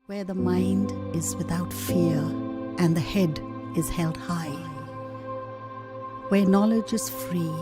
where the mind is without fear and the head is held high, where knowledge is free.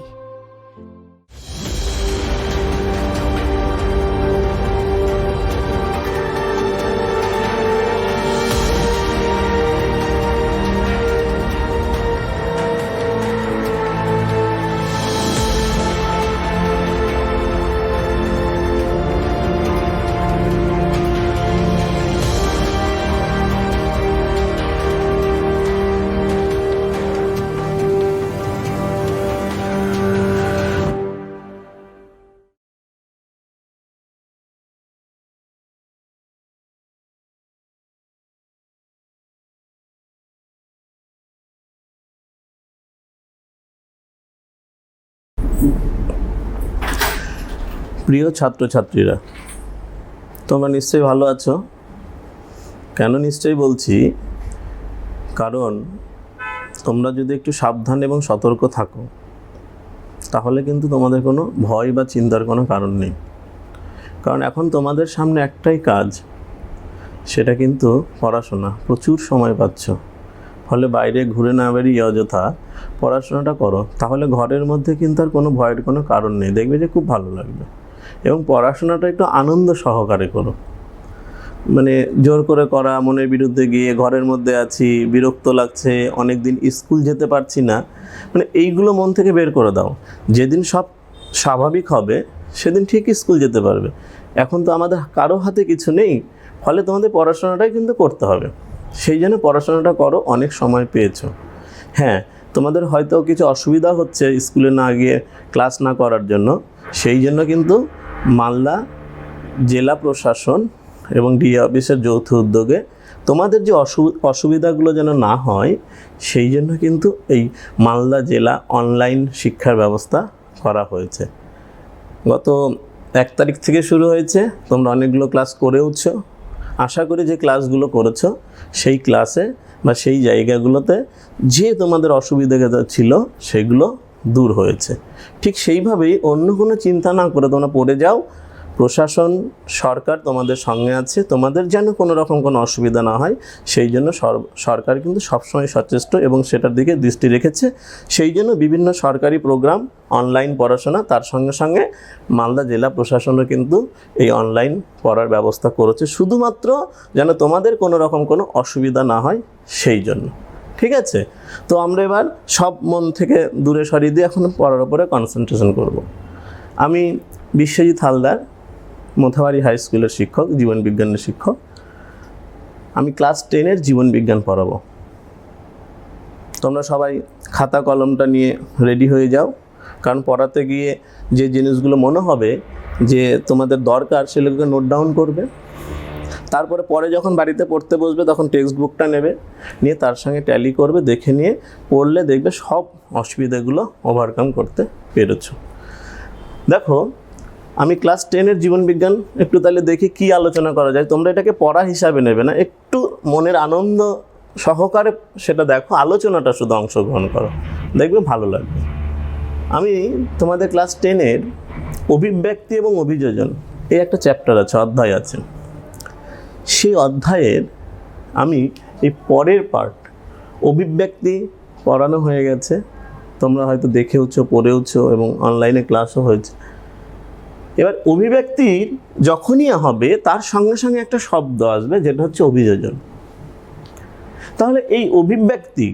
প্রিয় ছাত্রছাত্রীরা, তোমরা নিশ্চয়ই ভালো আছো। কেন নিশ্চয়ই বলছি, কারণ তোমরা যদি একটু সাবধান এবং সতর্ক থাকো তাহলে কিন্তু তোমাদের কোনো ভয় বা চিন্তার কোনো কারণ নেই। কারণ এখন তোমাদের সামনে একটাই কাজ, সেটা কিন্তু পড়াশোনা। প্রচুর সময় পাচ্ছ, ফলে বাইরে ঘুরে না বেরিয়ে অযথা পড়াশোনাটা করো, তাহলে ঘরের মধ্যে কিন্তু আর কোনো ভয়ের কোনো কারণ নেই। দেখবে যে খুব ভালো লাগবে। এবং পড়াশোনাটা একটু আনন্দ সহকারে করো, মানে জোর করে করা, মনের বিরুদ্ধে গিয়ে ঘরের মধ্যে আছি, বিরক্ত লাগছে, অনেক দিন স্কুল যেতে পারছি না, মানে এইগুলো মন থেকে বের করে দাও। যেদিন সব স্বাভাবিক হবে সেদিন ঠিক স্কুল যেতে পারবে। এখন তো আমাদের কারো হাতে কিছু নেই, ফলে তোমাদের পড়াশোনাটাই কিন্তু করতে হবে। সেই জন্য পড়াশোনাটা করো, অনেক সময় পেয়েছো। হ্যাঁ, তোমাদের হয়তো কিছু অসুবিধা হচ্ছে স্কুলে না গিয়ে, ক্লাস না করার জন্য। সেই জন্য কিন্তু মালদা জেলা প্রশাসন এবং ডিএ অফিসের যৌথ উদ্যোগে তোমাদের যে অসুবিধাগুলো যেন না হয়, সেই জন্য কিন্তু এই মালদা জেলা অনলাইন শিক্ষার ব্যবস্থা করা হয়েছে। গত 1 তারিখ থেকে শুরু হয়েছে। তোমরা অনেকগুলো ক্লাস করেওছো। আশা করি যে ক্লাসগুলো করেছো সেই ক্লাসে বা সেই জায়গাগুলোতে যে তোমাদের অসুবিধা ছিল সেগুলো দূর হয়েছে। ঠিক সেইভাবেই অন্য কোনো চিন্তা না করে তোমরা পড়ে যাও। প্রশাসন, সরকার তোমাদের সঙ্গে আছে। তোমাদের যেন কোনো রকম কোনো অসুবিধা না হয় সেই জন্য সরকার কিন্তু সবসময় সচেষ্ট এবং সেটার দিকে দৃষ্টি রেখেছে। সেই জন্য বিভিন্ন সরকারি প্রোগ্রাম, অনলাইন পড়াশোনা, তার সঙ্গে সঙ্গে মালদা জেলা প্রশাসনও কিন্তু এই অনলাইন পড়ার ব্যবস্থা করেছে, শুধুমাত্র যেন তোমাদের কোনো রকম কোনো অসুবিধা না হয় সেই জন্য। ঠিক আছে? তো আমরা এবার সব মন থেকে দূরে সরিয়ে দিয়ে এখন পড়ার উপরে কনসেন্ট্রেশন করব। আমি বিশ্বজিৎ হালদার, মোথাবাড়ি হাই স্কুলের শিক্ষক, জীবনবিজ্ঞানের শিক্ষক। আমি ক্লাস 10-এর জীবনবিজ্ঞান পড়াবো। তোমরা সবাই খাতা কলমটা নিয়ে রেডি হয়ে যাও, কারণ পড়াতে গিয়ে যে জিনিসগুলো মনে হবে যে তোমাদের দরকার সেগুলোকে নোট ডাউন করবে। তারপরে পরে যখন বাড়িতে পড়তে বসবে তখন টেক্সট বুকটা নেবে, নিয়ে তার সঙ্গে ট্যালি করবে, দেখে নিয়ে পড়লে দেখবে সব অসুবিধাগুলো ওভারকাম করতে পেরেছো। দেখো, আমি ক্লাস 10-এর জীবনবিজ্ঞান একটু তাহলে দেখি কি আলোচনা করা যায়। তোমরা এটাকে পড়া হিসাবে নেবে না, একটু মনের আনন্দ সহকারে সেটা দেখো, আলোচনাটা শুধু অংশগ্রহণ করো, দেখবে ভালো লাগবে। আমি তোমাদের ক্লাস 10-এর অভিব্যক্তি এবং অভিযোজন এই একটা চ্যাপ্টার আছে, অধ্যায় আছে। সেই অধ্যায়ের আমি এই পরের পার্ট, অভিব্যক্তি পড়ানো হয়ে গেছে। তোমরা হয়তো দেখেওছো, পড়েওছো এবং অনলাইনে ক্লাসও হয়েছে। এবার অভিব্যক্তির যখনই হবে তার সঙ্গে সঙ্গে একটা শব্দ আসবে, যেটা হচ্ছে অভিযোজন। তাহলে এই অভিব্যক্তি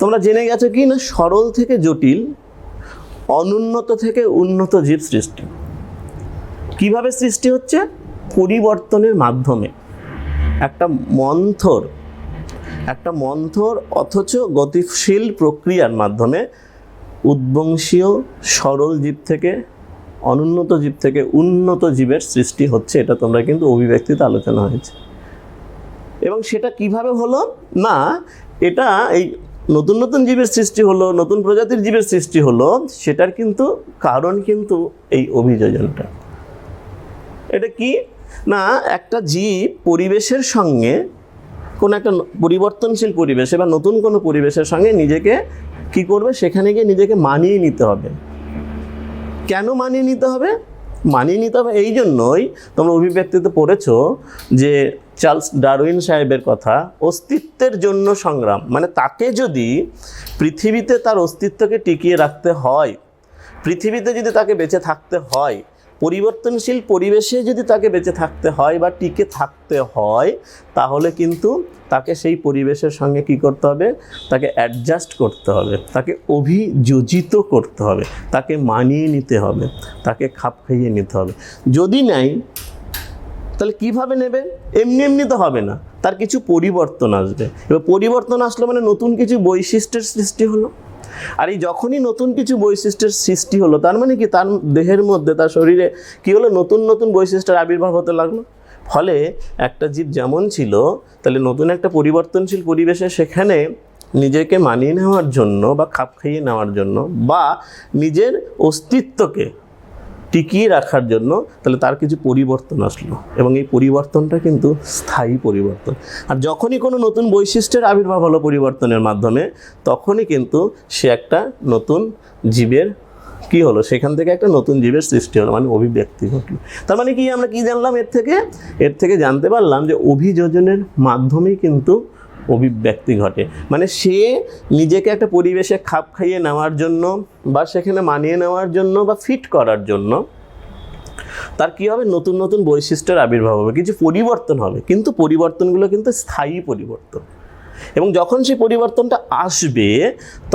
তোমরা জেনে গেছো কি না, সরল থেকে জটিল, অনুন্নত থেকে উন্নত জীব সৃষ্টি। কিভাবে সৃষ্টি হচ্ছে? পরিবর্তনের মাধ্যমে। একটা মন্থর অথচ গতিশীল প্রক্রিয়ার মাধ্যমে উদ্বংশীয় সরল জীব থেকে, অনুন্নত জীব থেকে উন্নত জীবের সৃষ্টি হচ্ছে। এটা তোমরা কিন্তু অভিব্যক্তিতে আলোচনা হয়েছে। এবং সেটা কিভাবে হলো না, এটা এই নতুন নতুন জীবের সৃষ্টি হলো, নতুন প্রজাতির জীবের সৃষ্টি হলো, সেটার কিন্তু কারণ কিন্তু এই অভিযোজনটা। এটা কি না, একটা জীব পরিবেশের সঙ্গে, কোনো একটা পরিবর্তনশীল পরিবেশে বা নতুন কোনো পরিবেশের সঙ্গে নিজেকে কি করবে, সেখানে গিয়ে নিজেকে মানিয়ে নিতে হবে। কেন মানিয়ে নিতে হবে? মানিয়ে নিতে হবে। এই জন্যই তোমরা অভিব্যক্তিতে পড়েছো যে চার্লস ডারউইন সাহেবের কথা, অস্তিত্বের জন্য সংগ্রাম। মানে তাকে যদি পৃথিবীতে তার অস্তিত্বকে টিকিয়ে রাখতে হয়, পৃথিবীতে যদি তাকে বেঁচে থাকতে হয়, পরিবর্তনশীল পরিবেশে যদি তাকে বেঁচে থাকতে হয় বা টিকে থাকতে হয়, তাহলে কিন্তু তাকে সেই পরিবেশের সঙ্গে কী করতে হবে, তাকে অ্যাডজাস্ট করতে হবে, তাকে অভিযোজিত করতে হবে, তাকে মানিয়ে নিতে হবে, তাকে খাপ খাইয়ে নিতে হবে। যদি নেয় তাহলে কীভাবে নেবে? এমনি এমনি তো হবে না, তার কিছু পরিবর্তন আসবে। এবার পরিবর্তন আসলো মানে নতুন কিছু বৈশিষ্ট্যের সৃষ্টি হলো। আর এই যখনই নতুন কিছু বৈশিষ্ট্যের সৃষ্টি হলো, তার মানে কি তার দেহের মধ্যে, তার শরীরে কী হলো, নতুন নতুন বৈশিষ্ট্যের আবির্ভাব হতে লাগলো। ফলে একটা জীব যেমন ছিল, তাহলে নতুন একটা পরিবর্তনশীল পরিবেশে সেখানে নিজেকে মানিয়ে নেওয়ার জন্য বা খাপ খাইয়ে নেওয়ার জন্য বা নিজের অস্তিত্বকে টিকিয়ে রাখার জন্য তাহলে তার কিছু পরিবর্তন আসলো, এবং এই পরিবর্তনটা কিন্তু স্থায়ী পরিবর্তন। আর যখনই কোনো নতুন বৈশিষ্ট্যের আবির্ভাব হলো পরিবর্তনের মাধ্যমে, তখনই কিন্তু সে একটা নতুন জীবের কী হলো, সেখান থেকে একটা নতুন জীবের সৃষ্টি হলো, মানে অভিব্যক্তি ঘটলো। তার মানে কি আমরা কি জানলাম এর থেকে জানতে পারলাম যে অভিযোজনের মাধ্যমেই কিন্তু অভিব্যক্তি ঘটে। মানে সে নিজেকে একটা পরিবেশে খাপ খাইয়ে নেওয়ার জন্য বা সেখানে মানিয়ে নেওয়ার জন্য বা ফিট করার জন্য তার কী হবে, নতুন নতুন বৈশিষ্ট্যের আবির্ভাব হবে, কিছু পরিবর্তন হবে, কিন্তু পরিবর্তনগুলো কিন্তু স্থায়ী পরিবর্তন। এবং যখন সেই পরিবর্তনটা আসবে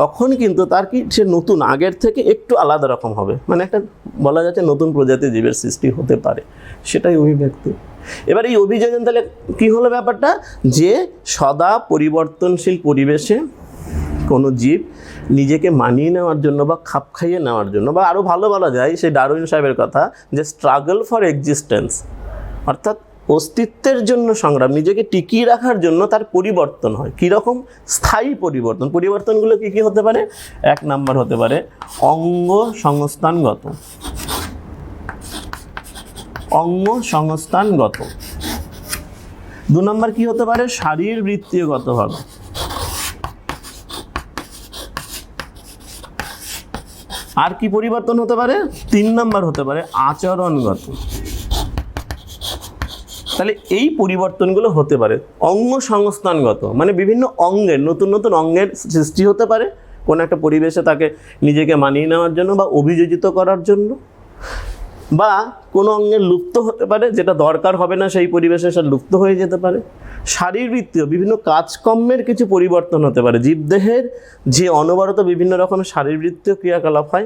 তখন কিন্তু তার কি সে নতুন আগের থেকে একটু আলাদা রকম হবে, মানে একটা বলা যাচ্ছে নতুন প্রজাতির জীবের সৃষ্টি হতে পারে, সেটাই অভিব্যক্তি। এবার এই অভিযোজন তাহলে কী হলো ব্যাপারটা, যে সদা পরিবর্তনশীল পরিবেশে কোনো জীব নিজেকে মানিয়ে নেওয়ার জন্য বা খাপ খাইয়ে নেওয়ার জন্য, বা আরও ভালো বলা যায় সেই ডারউইন সাহেবের কথা, যে স্ট্রাগল ফর এক্সিস্টেন্স, অর্থাৎ অস্তিত্বের জন্য সংগ্রাম, নিজেকে টিকিয়ে রাখার জন্য তার পরিবর্তন হয়। কীরকম? স্থায়ী পরিবর্তন। পরিবর্তনগুলো কী কী হতে পারে? 1 নাম্বার হতে পারে অঙ্গ সংস্থানগত। 2 নাম্বার কী হতে পারে? শারীরবৃত্তীয়গতভাবে। আর কি পরিবর্তন হতে পারে? 3 নাম্বার হতে পারে আচরণগত। তাহলে এই পরিবর্তনগুলো হতে পারে অঙ্গ সংস্থানগত, মানে বিভিন্ন অঙ্গের, নতুন নতুন অঙ্গের সৃষ্টি হতে পারে কোনো একটা পরিবেশে তাকে নিজেকে মানিয়ে নেওয়ার জন্য বা অভিযোজিত করার জন্য, বা কোনো অঙ্গের লুপ্ত হতে পারে, যেটা দরকার হবে না সেই পরিবেশে সে লুপ্ত হয়ে যেতে পারে। শারীরবৃত্তীয় বিভিন্ন কাজকর্মের কিছু পরিবর্তন হতে পারে। জীবদেহের যে অনবরত বিভিন্ন রকমের শারীরবৃত্তীয় ক্রিয়াকলাপ হয়,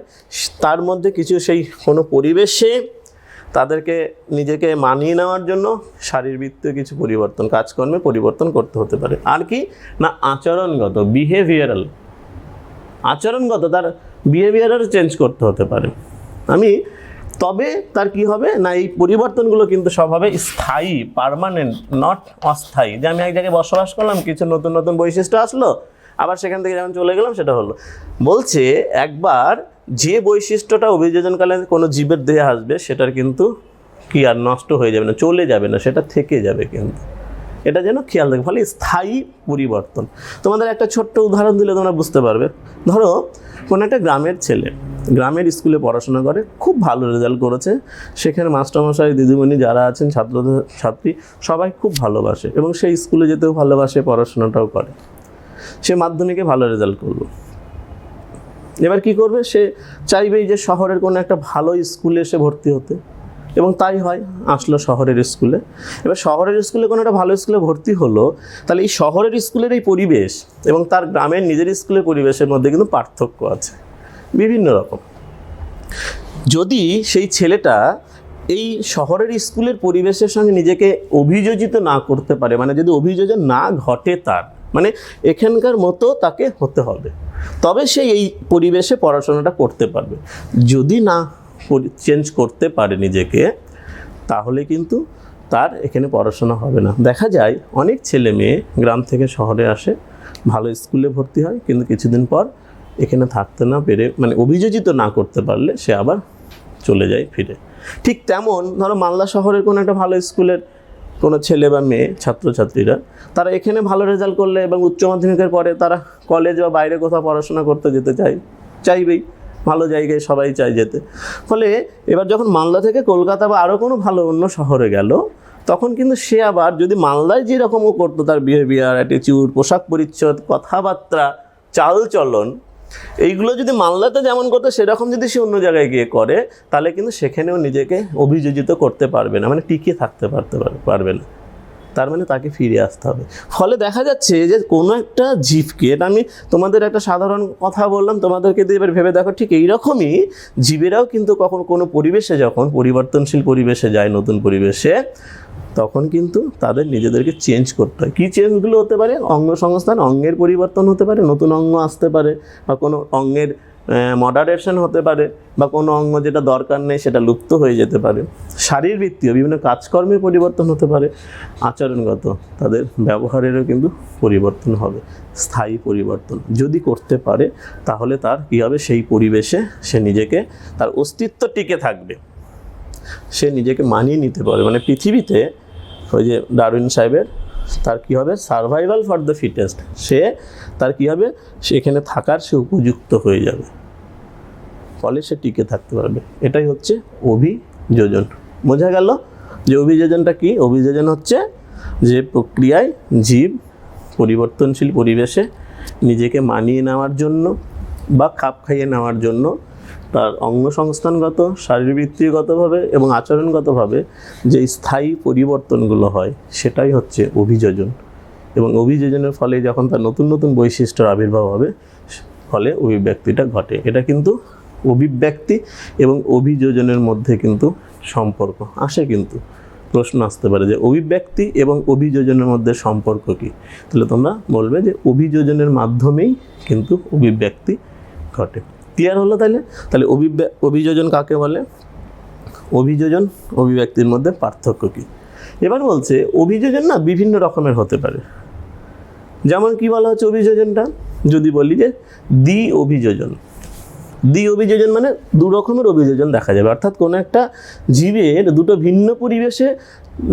তার মধ্যে কিছু সেই কোনো পরিবেশে তাদেরকে নিজেকে মানিয়ে নেওয়ার জন্য শারীরবৃত্তীয় কিছু পরিবর্তন, কাজকর্মে পরিবর্তন করতে হতে পারে। আর কি না, আচরণগত, বিহেভিয়ারাল, আচরণগত, তার বিহেভিয়ারাল চেঞ্জ করতে হতে পারে। তবে তার কি হবে না, এই পরিবর্তনগুলো কিন্তু সব হবে স্থায়ী, পার্মানেন্ট, নট অস্থায়ী। যে আমি এক জায়গায় বসবাস করলাম, কিছু নতুন নতুন বৈশিষ্ট্য আসলো, আবার সেখান থেকে যেমন চলে গেলাম, সেটা হলো। বলছে একবার যে বৈশিষ্ট্যটা অভিযোজনকালে কোনো জীবের দেহে আসবে, সেটার কিন্তু কি আর নষ্ট হয়ে যাবে না, চলে যাবে না, সেটা থেকে যাবে। কিন্তু এটা যেন খেয়াল রাখবে। ফলে স্থায়ী পরিবর্তন। তোমাদের একটা ছোট্ট উদাহরণ দিলে তোমরা বুঝতে পারবে। ধরো কোনো একটা গ্রামের ছেলে গ্রামের স্কুলে পড়াশোনা করে, খুব ভালো রেজাল্ট করেছে, সেখানে মাস্টারমশাই, দিদিমণি যারা আছেন, ছাত্রী সবাই খুব ভালোবাসে এবং সেই স্কুলে যেতেও ভালোবাসে, পড়াশোনাটাও করে। সে মাধ্যমিকে ভালো রেজাল্ট করলো। এবার কি করবে? সে চাইবেই যে শহরের কোনো একটা ভালো স্কুলে এসে ভর্তি হতে, এবং তাই হয়, আসলো শহরের স্কুলে। এবার শহরের স্কুলে কোনো একটা ভালো স্কুলে ভর্তি হলো, তাহলে এই শহরের স্কুলের এই পরিবেশ এবং তার গ্রামের নিজের স্কুলের পরিবেশের মধ্যে কিন্তু পার্থক্য আছে বিভিন্ন রকম। যদি সেই ছেলেটা এই শহরের স্কুলের পরিবেশের সঙ্গে নিজেকে অভিযোজিত না করতে পারে, মানে যদি অভিযোজন না ঘটে তার, মানে এখানকার মতো তাকে হতে হবে, তবে সে এই পরিবেশে পড়াশোনাটা করতে পারবে। যদি না চেঞ্জ করতে পারে নিজেকে, তাহলে কিন্তু তার এখানে পড়াশোনা হবে না। দেখা যায় অনেক ছেলে মেয়ে গ্রাম থেকে শহরে আসে, ভালো স্কুলে ভর্তি হয়, কিন্তু কিছুদিন পর এখানে থাকতে না পেরে, মানে অভিযোজিত না করতে পারলে সে আবার চলে যায় ফিরে। ঠিক তেমন ধরো মালদা শহরের কোনো একটা ভালো স্কুলের কোনো ছেলে বা মেয়ে, ছাত্রছাত্রীরা, তারা এখানে ভালো রেজাল্ট করলে এবং উচ্চ মাধ্যমিকের পরে তারা কলেজ বা বাইরে কোথাও পড়াশোনা করতে যেতে চাইবেই, ভালো জায়গায় সবাই চায় যেতে। ফলে এবার যখন মালদা থেকে কলকাতা বা আরও কোনো ভালো অন্য শহরে গেল, তখন কিন্তু সে আবার যদি মালদায় যেরকমও করতো, তার বিহেভিয়ার, অ্যাটিটিউড, পোশাক পরিচ্ছদ, কথাবার্তা, চালচলন, এইগুলো যদি মালদাতে যেমন করতো সেরকম যদি সে অন্য জায়গায় গিয়ে করে, তাহলে কিন্তু সেখানেও নিজেকে অভিযোজিত করতে পারবে না, মানে টিকে থাকতে পারবে না। তার মানে তাকে ফিরে আসতে হবে। ফলে দেখা যাচ্ছে যে কোনো একটা জীবকে, এটা আমি তোমাদের একটা সাধারণ কথা বললাম, তোমাদেরকে দিয়ে এবার ভেবে দেখো, ঠিক এইরকমই জীবেরাও কিন্তু কখন কোনো পরিবেশে, যখন পরিবর্তনশীল পরিবেশে যায়, নতুন পরিবেশে, তখন কিন্তু তাদের নিজেদেরকে চেঞ্জ করতে হয়। কী চেঞ্জগুলো হতে পারে? অঙ্গ সংস্থান, অঙ্গের পরিবর্তন হতে পারে, নতুন অঙ্গ আসতে পারে, বা কোনো অঙ্গের মডারেশন হতে পারে, বা কোনো অঙ্গ যেটা দরকার নেই সেটা লুপ্ত হয়ে যেতে পারে। শারীরবৃত্তীয় বিভিন্ন কাজকর্মের পরিবর্তন হতে পারে, আচরণগত তাদের ব্যবহারেরও কিন্তু পরিবর্তন হবে, স্থায়ী পরিবর্তন যদি করতে পারে, তাহলে তার কী হবে? সেই পরিবেশে সে নিজেকে, তার অস্তিত্ব টিকে থাকবে, সে নিজেকে মানিয়ে নিতে পারে। মানে পৃথিবীতে ওই যে ডারউইন সাহেবের, তার কী হবে? সার্ভাইভাল ফর দ্য ফিটেস্ট, সে তার কী হবে? সেখানে থাকার সে উপযুক্ত হয়ে যাবে, ফলে সে টিকে থাকতে পারবে। এটাই হচ্ছে অভিযোজন। বোঝা গেল যে অভিযোজনটা কি? অভিযোজন হচ্ছে যে প্রক্রিয়ায় জীব পরিবর্তনশীল পরিবেশে নিজেকে মানিয়ে নেওয়ার জন্য বা খাপ খাইয়ে নেওয়ার জন্য তার অঙ্গসংস্থানগত, শারীরবৃত্তিগতভাবে এবং আচরণগতভাবে যে স্থায়ী পরিবর্তনগুলো হয়, সেটাই হচ্ছে অভিযোজন। এবং অভিযোজনের ফলে যখন তার নতুন নতুন বৈশিষ্ট্যের আবির্ভাব হবে, ফলে অভিব্যক্তিটা ঘটে। এটা কিন্তু অভিব্যক্তি এবং অভিযোজনের মধ্যে কিন্তু সম্পর্ক আসে। কিন্তু প্রশ্ন আসতে পারে যে অভিব্যক্তি এবং অভিযোজনের মধ্যে সম্পর্ক কী? তাহলে তোমরা বলবে যে অভিযোজনের মাধ্যমেই কিন্তু অভিব্যক্তি ঘটে। ক্লিয়ার হলো? তাহলে অভিযোজন কাকে বলে? অভিযোজন অভিব্যক্তির মধ্যে পার্থক্য কী? এবার বলছে অভিযোজন না বিভিন্ন রকমের হতে পারে। যেমন কি বলা হচ্ছে অভিযোজনটা? যদি বলি যে দ্বি অভিযোজন। দ্বি অভিযোজন মানে দু রকমের অভিযোজন দেখা যাবে, অর্থাৎ কোনো একটা জীবের দুটো ভিন্ন পরিবেশে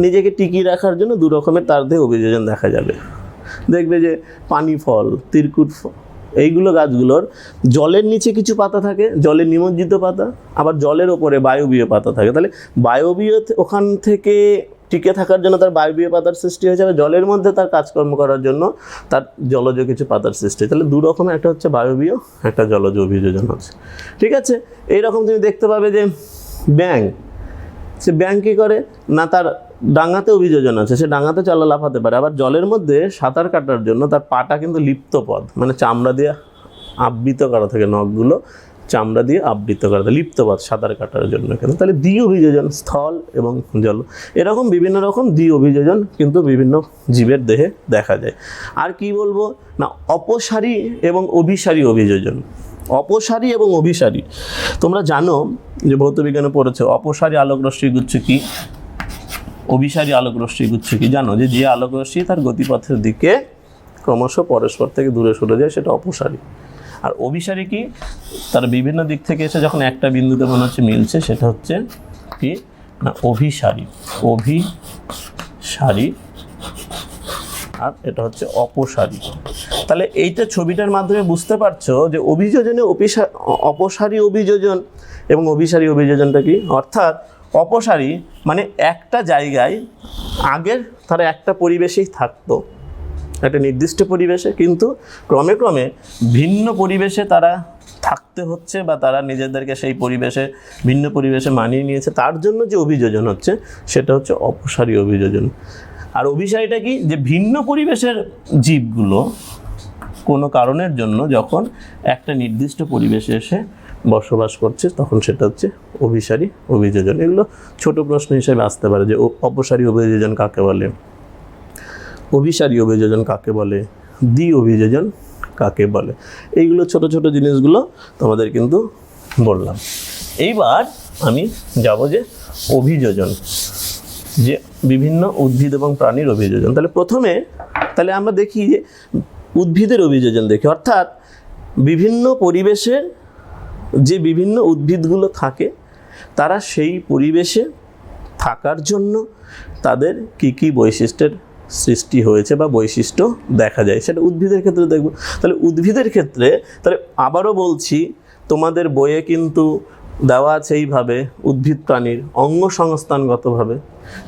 নিজেকে টিকিয়ে রাখার জন্য দু রকমের তার দেহে অভিযোজন দেখা যাবে। দেখবে যে পানি ফল, তিরকুট ফল, এইগুলো গাছগুলোর জলের নিচে কিছু পাতা থাকে, জলে নিমজ্জিত পাতা, আবার জলের ওপরে বায়বীয় পাতা থাকে। তাহলে বায়বীয় ওখান থেকে টিকে থাকার জন্য তার বায়বীয় পাতার সৃষ্টি হয়ে যাবে, জলের মধ্যে তার কাজকর্ম করার জন্য তার জলজ কিছু পাতার সৃষ্টি। তাহলে দু রকমের, একটা হচ্ছে বায়বীয়, একটা জলজ অভিযোজন হচ্ছে। ঠিক আছে? এইরকম তুমি দেখতে পাবে যে ব্যাঙ, সে ব্যাঙ কী করে না, তার ডাঙাতে অভিযোজন আছে, সে ডাঙাতে চলা লাফাতে পারে, আবার জলের মধ্যে সাঁতার কাটার জন্য তার পাটা কিন্তু লিপ্ত পদ, মানে চামড়া দিয়ে আবৃত করা থাকে, নখগুলো চামড়া দিয়ে আবৃত করা থাকে, লিপ্ত পদ সাঁতার কাটার জন্য। কেন? তাহলে দ্বি অভিযোজন স্থল এবং জল, এরকম বিভিন্ন রকম দ্বি অভিযোজন কিন্তু বিভিন্ন জীবের দেহে দেখা যায়। আর কি বলবো না, অপসারী এবং অভিসারী অভিযোজন। অপসারী এবং অভিসারী, তোমরা জানো যে ভৌতবিজ্ঞানে পড়েছে অপসারী আলোক রশ্মি গুচ্ছ কি, অভিসারী আলোক রশ্মি গুচ্ছ কি? জানো যে যে আলোক রশ্মি তার গতিপথের দিকে ক্রমশ পরস্পর থেকে দূরে সরে যায়, সেটা অপসারী। আর অভিসারী কি? তার বিভিন্ন দিক থেকে এসে যখন একটা বিন্দুতে মনে হচ্ছে মিলছে, সেটা হচ্ছে কি না অভিসারী। অভিসারী, আর এটা হচ্ছে অপসারী। তাহলে এইটা ছবিটার মাধ্যমে বুঝতে পারছো যে অভিযোজনে অপসারী অভিযোজন এবং অভিসারী অভিযোজনটা কি। অর্থাৎ অপসারী মানে একটা জায়গায় আগের তারা একটা পরিবেশেই থাকতো, একটা নির্দিষ্ট পরিবেশে, কিন্তু ক্রমে ক্রমে ভিন্ন পরিবেশে তারা থাকতে হচ্ছে বা তারা নিজেদেরকে সেই পরিবেশে, ভিন্ন পরিবেশে মানিয়ে নিয়েছে, তার জন্য যে অভিযোজন হচ্ছে সেটা হচ্ছে অপসারী অভিযোজন। আর অভিসারীটা কি? যে ভিন্ন পরিবেশের জীবগুলো কোনো কারণের জন্য যখন একটা নির্দিষ্ট পরিবেশে এসে বসবাস করছে, তখন সেটা হচ্ছে অভিসারী অভিযোজন। এগুলো ছোট প্রশ্ন হিসেবে আসতে পারে যে অপসারী অভিযোজন কাকে বলে, অভিসারী অভিযোজন কাকে বলে, দ্বি অভিযোজন কাকে বলে। এইগুলো ছোট ছোট জিনিসগুলো তোমাদের কিন্তু বললাম। এইবার আমি যাব যে অভিযোজন, যে বিভিন্ন উদ্ভিদ এবং প্রাণীর অভিযোজন। তাহলে প্রথমে তাহলে আমরা দেখি যে উদ্ভিদের অভিযোজন দেখি, অর্থাৎ বিভিন্ন পরিবেশে যে বিভিন্ন উদ্ভিদগুলো থাকে, তারা সেই পরিবেশে থাকার জন্য তাদের কি কি বৈশিষ্ট্যের সৃষ্টি হয়েছে বা বৈশিষ্ট্য দেখা যায়, সেটা উদ্ভিদের ক্ষেত্রে দেখব। তাহলে উদ্ভিদের ক্ষেত্রে, তাহলে আবারও বলছি, তোমাদের বইয়ে কিন্তু দেওয়া আছে এইভাবে উদ্ভিদ প্রাণীর অঙ্গ সংস্থানগতভাবে,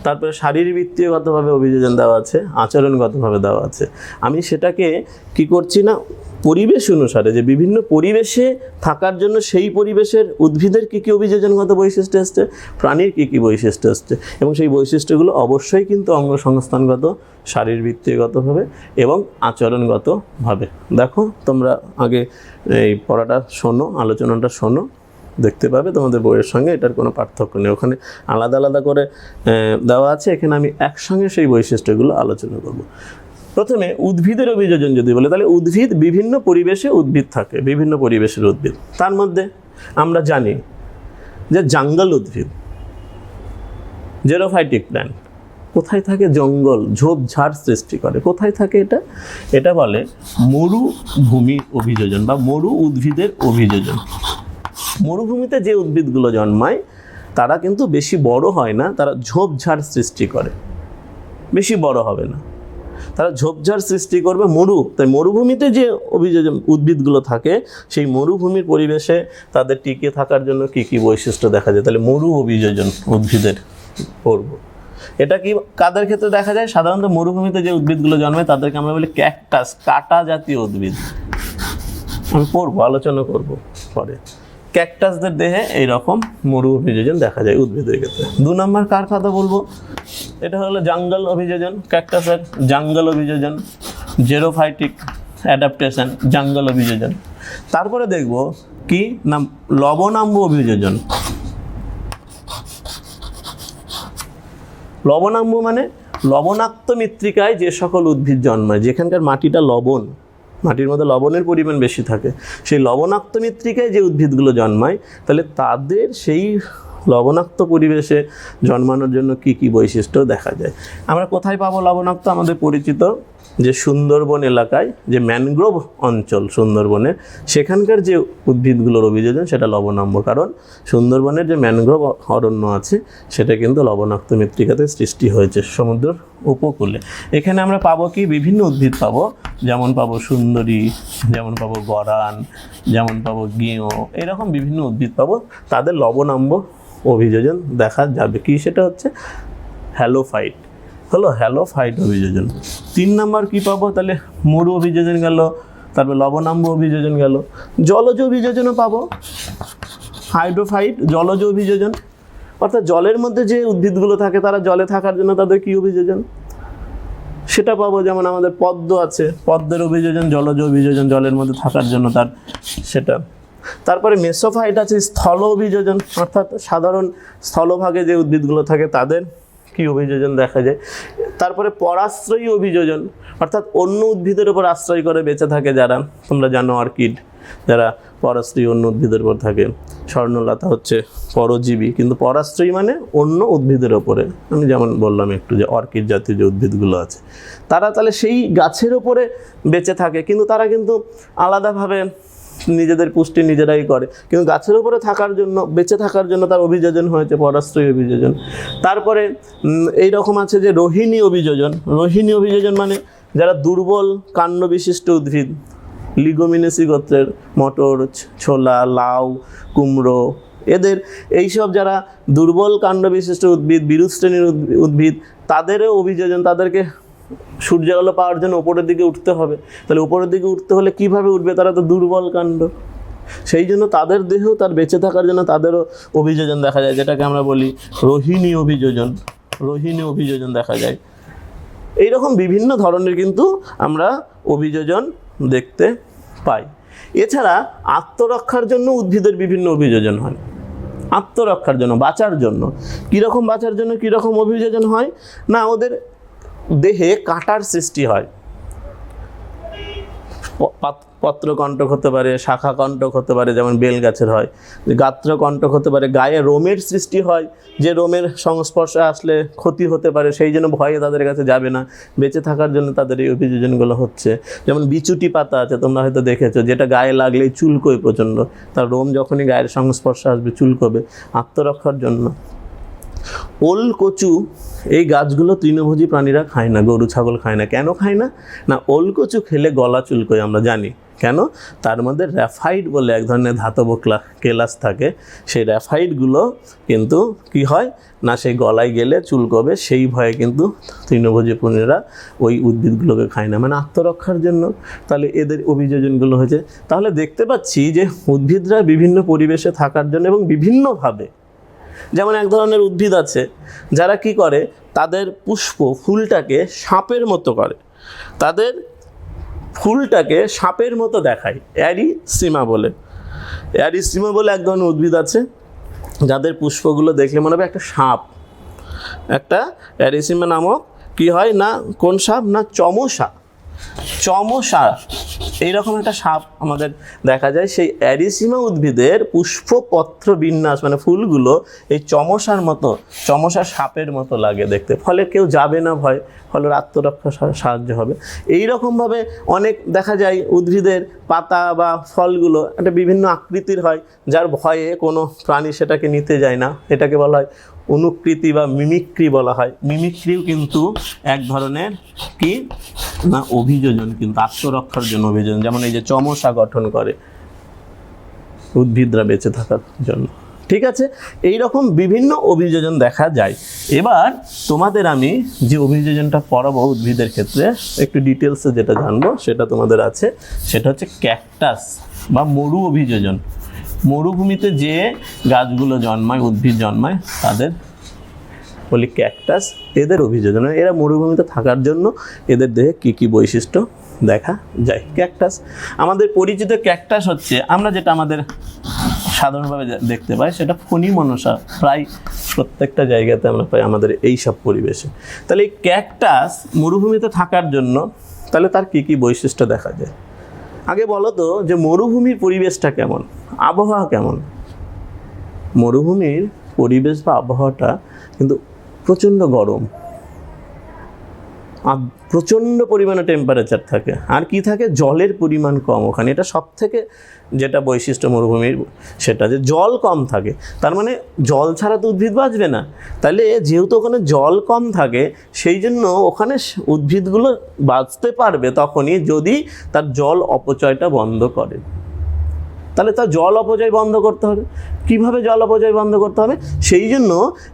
তারপরে শারীরবৃত্তীয়গতভাবে অভিযোজন দেওয়া আছে, আচরণগতভাবে দেওয়া আছে। আমি সেটাকে কি করছি না, পরিবেশ অনুসারে যে বিভিন্ন পরিবেশে থাকার জন্য সেই পরিবেশের উদ্ভিদের কী কী অভিযোজনগত বৈশিষ্ট্য এসছে, প্রাণীর কী কী বৈশিষ্ট্য এসছে, এবং সেই বৈশিষ্ট্যগুলো অবশ্যই কিন্তু অঙ্গ সংস্থানগত, শারীরবৃত্তীয়গতভাবে এবং আচরণগতভাবে। দেখো তোমরা আগে এই পড়াটা শোনো, আলোচনাটা শোনো, দেখতে পাবে তোমাদের বইয়ের সঙ্গে এটার কোনো পার্থক্য নেই। ওখানে আলাদা আলাদা করে দেওয়া আছে, এখানে আমি একসঙ্গে সেই বৈশিষ্ট্যগুলো আলোচনা করব। প্রথমে উদ্ভিদের অভিযোজন যদি বলে, তাহলে উদ্ভিদ বিভিন্ন পরিবেশে উদ্ভিদ থাকে, বিভিন্ন পরিবেশের উদ্ভিদ। তার মধ্যে আমরা জানি যে জঙ্গল উদ্ভিদ, জেরোফাইটিক প্ল্যান্ট, কোথায় থাকে? জঙ্গল, ঝোপঝাড় সৃষ্টি করে। কোথায় থাকে এটা? এটা বলে মরুভূমি অভিযোজন বা মরু উদ্ভিদের অভিযোজন। মরুভূমিতে যে উদ্ভিদগুলো জন্মায় তারা কিন্তু বেশি বড় হয় না, তারা ঝোপঝাড় সৃষ্টি করে, বেশি বড় হবে না, তারা ঝোপঝাড় সৃষ্টি করবে তাই মরুভূমিতে যে অভিযোজন উদ্ভিদগুলো থাকে সেই মরুভূমির পরিবেশে তাদের টিকে থাকার জন্য কী কী বৈশিষ্ট্য দেখা যায়, তাহলে মরু অভিযোজন উদ্ভিদের পড়ব। এটা কি কাদের ক্ষেত্রে দেখা যায়? সাধারণত মরুভূমিতে যে উদ্ভিদগুলো জন্মায় তাদেরকে আমরা বলি ক্যাকটাস, কাঁটা জাতীয় উদ্ভিদ। আমি পড়বো, আলোচনা করব পরে। ক্যাকটাসদের দেহে এইরকম মরু অভিযোজন দেখা যায় উদ্ভিদের ক্ষেত্রে। 2 নম্বর কার কথা বলবো? এটা হলো জঙ্গল অভিযোজন, ক্যাকটাসের জঙ্গল অভিযোজন, জেরোফাইটিক অ্যাডাপ্টেশন, জঙ্গল অভিযোজন। তারপরে দেখব কি না, লবণাম্ব অভিযোজন। লবণাম্ব মানে লবণাক্ত মৃত্তিকায় যে সকল উদ্ভিদ জন্মায়, যেখানকার মাটিটা লবণ, মাটির মধ্যে লবণের পরিমাণ বেশি থাকে, সেই লবণাক্ত মৃত্তিকায় যে উদ্ভিদগুলো জন্মায়, তাহলে তাদের সেই লবণাক্ত পরিবেশে জন্মানোর জন্য কি কি বৈশিষ্ট্য দেখা যায়। আমরা কোথায় পাবো লবণাক্ত? আমাদের পরিচিত যে সুন্দরবন এলাকায় যে ম্যানগ্রোভ অঞ্চল সুন্দরবনে, সেখানকার যে উদ্ভিদগুলোর অভিযোজন সেটা লবণাম্ব। কারণ সুন্দরবনের যে ম্যানগ্রোভ অরণ্য আছে সেটা কিন্তু লবণাক্ত মৃত্তিকাতে সৃষ্টি হয়েছে সমুদ্রের উপকূলে। এখানে আমরা পাবো কি, বিভিন্ন উদ্ভিদ পাবো, যেমন পাবো সুন্দরী, যেমন পাবো গরান, যেমন পাবো গেঁয়ো, এরকম বিভিন্ন উদ্ভিদ পাবো, তাদের লবণাম্ব অভিযোজন দেখা যাবে। কি সেটা হচ্ছে হ্যালোফাইট, হলো হ্যালোফাইট অভিযোজন। 3 নম্বর কি পাবো? তাহলে মরু অভিযোজন গেল, তারপর লবণাম্ব অভিযোজন গেল। জলজ অভিযোজনও পাবো, হাইড্রোফাইট, জলজ অভিযোজন, অর্থাৎ জলের মধ্যে যে উদ্ভিদগুলো থাকে তারা জলে থাকার জন্য তাদের কি অভিযোজন সেটা পাবো। যেমন আমাদের পদ্ম আছে, পদ্মের অভিযোজন জলজ অভিযোজন, জলের মধ্যে থাকার জন্য তার সেটা। তারপরে মেসোফাইট আছে, স্থল অভিযোজন, অর্থাৎ সাধারণ স্থলভাগে যে উদ্ভিদগুলো থাকে তাদের কি অভিযোজন দেখা যায়। তারপরে পরাশ্রয়ী অভিযোজন, অর্থাৎ অন্য উদ্ভিদের উপর আশ্রয় করে বেঁচে থাকে যারা, তোমরা জানো অর্কিড, যারা পরাশ্রয়ী অন্য উদ্ভিদের উপর থাকে। স্বর্ণলতা হচ্ছে পরজীবী, কিন্তু পরাশ্রয়ী মানে অন্য উদ্ভিদের ওপরে। আমি যেমন বললাম একটু যে অর্কিড জাতীয় যে উদ্ভিদগুলো আছে তারা তাহলে সেই গাছের ওপরে বেঁচে থাকে, কিন্তু তারা কিন্তু আলাদাভাবে নিজেদের পুষ্টি নিজেরাই করে, কিন্তু গাছের উপরে থাকার জন্য, বেঁচে থাকার জন্য তার অভিযোজন হয়েছে পরাশ্রয়ী অভিযোজন। তারপরে এই রকম আছে যে রোহিণী অভিযোজন। রোহিণী অভিযোজন মানে যারা দুর্বল কাণ্ড বিশিষ্ট উদ্ভিদ, লিগোমিনেসি গোত্রের, মটর, ছোলা, লাউ, কুমড়ো, এদের এইসব যারা দুর্বল কাণ্ড বিশিষ্ট উদ্ভিদ, বিরুৎ শ্রেণীর উদ্ভিদ, তাদেরও অভিযোজন। তাদেরকে সূর্যালো পাওয়ার জন্য উপরের দিকে উঠতে হবে, তাহলে উপরের দিকে উঠতে হলে কিভাবে উঠবে? তারা তো দুর্বল কাণ্ড, সেই জন্য তাদের দেহেও তার বেঁচে থাকার জন্য তাদেরও অভিযোজন দেখা যায়, যেটাকে আমরা বলি রোহিণী অভিযোজন। রোহিণী অভিযোজন দেখা যায়। এইরকম বিভিন্ন ধরনের কিন্তু আমরা অভিযোজন দেখতে পাই। এছাড়া আত্মরক্ষার জন্য উদ্ভিদের বিভিন্ন অভিযোজন হয়। আত্মরক্ষার জন্য, বাঁচার জন্য। কীরকম বাঁচার জন্য কীরকম অভিযোজন হয় না, ওদের দেহে কাঁটার সৃষ্টি হয়। পত্রকণ্টক হতে পারে, শাখাকণ্টক হতে পারে, যেমন বেল গাছের হয়। গাত্রকণ্টক হতে পারে, গায়ে রোমের সৃষ্টি হয়, যে রোমের সংস্পর্শে আসলে ক্ষতি হতে পারে, সেই জন্য ভয়ে তাদের কাছে যাবে না, বেঁচে থাকার জন্য তাদের এই অভিযোজনগুলো হচ্ছে। যেমন বিচুটি পাতা আছে, তোমরা হয়তো দেখেছো, যেটা গায়ে লাগলেই চুলকোয় প্রচণ্ড, তার রোম যখনই গায়ের সংস্পর্শে আসবে চুলকোবে, আত্মরক্ষার জন্য। ওল কচু এই গাছগুলো তৃণভোজী প্রাণীরা খায় না, গরু ছাগল খায় না। কেন খায় না? না, ওল কচু খেলে গলা চুলকোয়, আমরা জানি। কেন? তার মধ্যে র্যাফাইড বলে এক ধরনের ধাতব কেলাস থাকে। সেই র্যাফাইডগুলো কিন্তু কি হয় না, সেই গলায় গেলে চুলকবে, সেই ভয়ে কিন্তু তৃণভোজী প্রাণীরা ওই উদ্ভিদগুলোকে খায় না, মানে আত্মরক্ষার জন্য। তাহলে এদের অভিযোজনগুলো হয়েছে। তাহলে দেখতে পাচ্ছি যে উদ্ভিদরা বিভিন্ন পরিবেশে থাকার জন্য এবং বিভিন্নভাবে, যেমন এক ধরনের উদ্ভিদ আছে যারা কি করে, তাদের ফুলটাকে সাপের মতো করে, তাদের ফুলটাকে সাপের মতো দেখায়। অ্যারিসিমা বলে এক ধরনের উদ্ভিদ আছে যাদের পুষ্পগুলো দেখলে মনে হবে একটা সাপ, একটা অ্যারিসিমা নামক কি হয় না, কোন সাপ না, চমসা এইরকম একটা সাপ আমাদের দেখা যায়। সেই অ্যারিসিমা উদ্ভিদের পুষ্পপত্র বিন্যাস মানে ফুলগুলো এই চমসার সাপের মতো লাগে দেখতে, ফলে কেউ যাবে না ভয়, ফলে আত্মরক্ষা সাহায্য হবে। এই রকমভাবে অনেক দেখা যায় উদ্ভিদের পাতা বা ফলগুলো একটা বিভিন্ন আকৃতির হয়, যার ভয়ে কোনো প্রাণী সেটাকে নিতে যায় না। এটাকে বলা হয় অনুকৃতি বা মিমিক্রি বলা হয়। মিমিক্রিও কিন্তু এক ধরনের কি না অভিযোজন, কিন্তু আত্মরক্ষার জন্য অভিযোজন। যেমন এই যে চমসা গঠন করে উদ্ভিদরা বেঁচে থাকার জন্য। ঠিক আছে, এই রকম বিভিন্ন অভিযোজন দেখা যায়। এবার তোমাদের আমি যে অভিযোজনটা পড়াবো উদ্ভিদের ক্ষেত্রে একটু ডিটেলসে যেটা জানবো সেটা তোমাদের আছে, সেটা হচ্ছে ক্যাকটাস বা মরু অভিযোজন। মরুভূমিতে যে গাছগুলো জন্মায়, উদ্ভিদ জন্মায়, তাদের বলি ক্যাকটাস। এদের অভিযোজন, এরা মরুভূমিতে থাকার জন্য এদের দেহে কী কী বৈশিষ্ট্য দেখা যায়। ক্যাকটাস, আমাদের পরিচিত ক্যাকটাস হচ্ছে, আমরা যেটা আমাদের সাধারণভাবে দেখতে পাই সেটা ফণিমনসা, প্রায় প্রত্যেকটা জায়গাতে আমরা পাই আমাদের এই সব পরিবেশে। তাহলে এই ক্যাকটাস মরুভূমিতে থাকার জন্য তাহলে তার কী কী বৈশিষ্ট্য দেখা যায়? আগে বলো তো যে মরুভূমির পরিবেশটা কেমন, আবহাওয়া কেমন? মরুভূমির পরিবেশ বা আবহাওয়াটা কিন্তু প্রচণ্ড গরম, আর প্রচণ্ড পরিমাণে টেম্পারেচার থাকে। আর কি থাকে? জলের পরিমাণ কম ওখানে। এটা সব থেকে যেটা বৈশিষ্ট্য মরুভূমির, সেটা যে জল কম থাকে। তার মানে জল ছাড়া তো উদ্ভিদ বাঁচবে না। তাহলে যেহেতু ওখানে জল কম থাকে, সেই জন্য ওখানে উদ্ভিদগুলো বাঁচতে পারবে তখনই যদি তার জল অপচয়টা বন্ধ করে। তাহলে তার জল অপচয় বন্ধ করতে হবে। কিভাবে জল অপচয় বন্ধ করতে হবে? সেই জন্য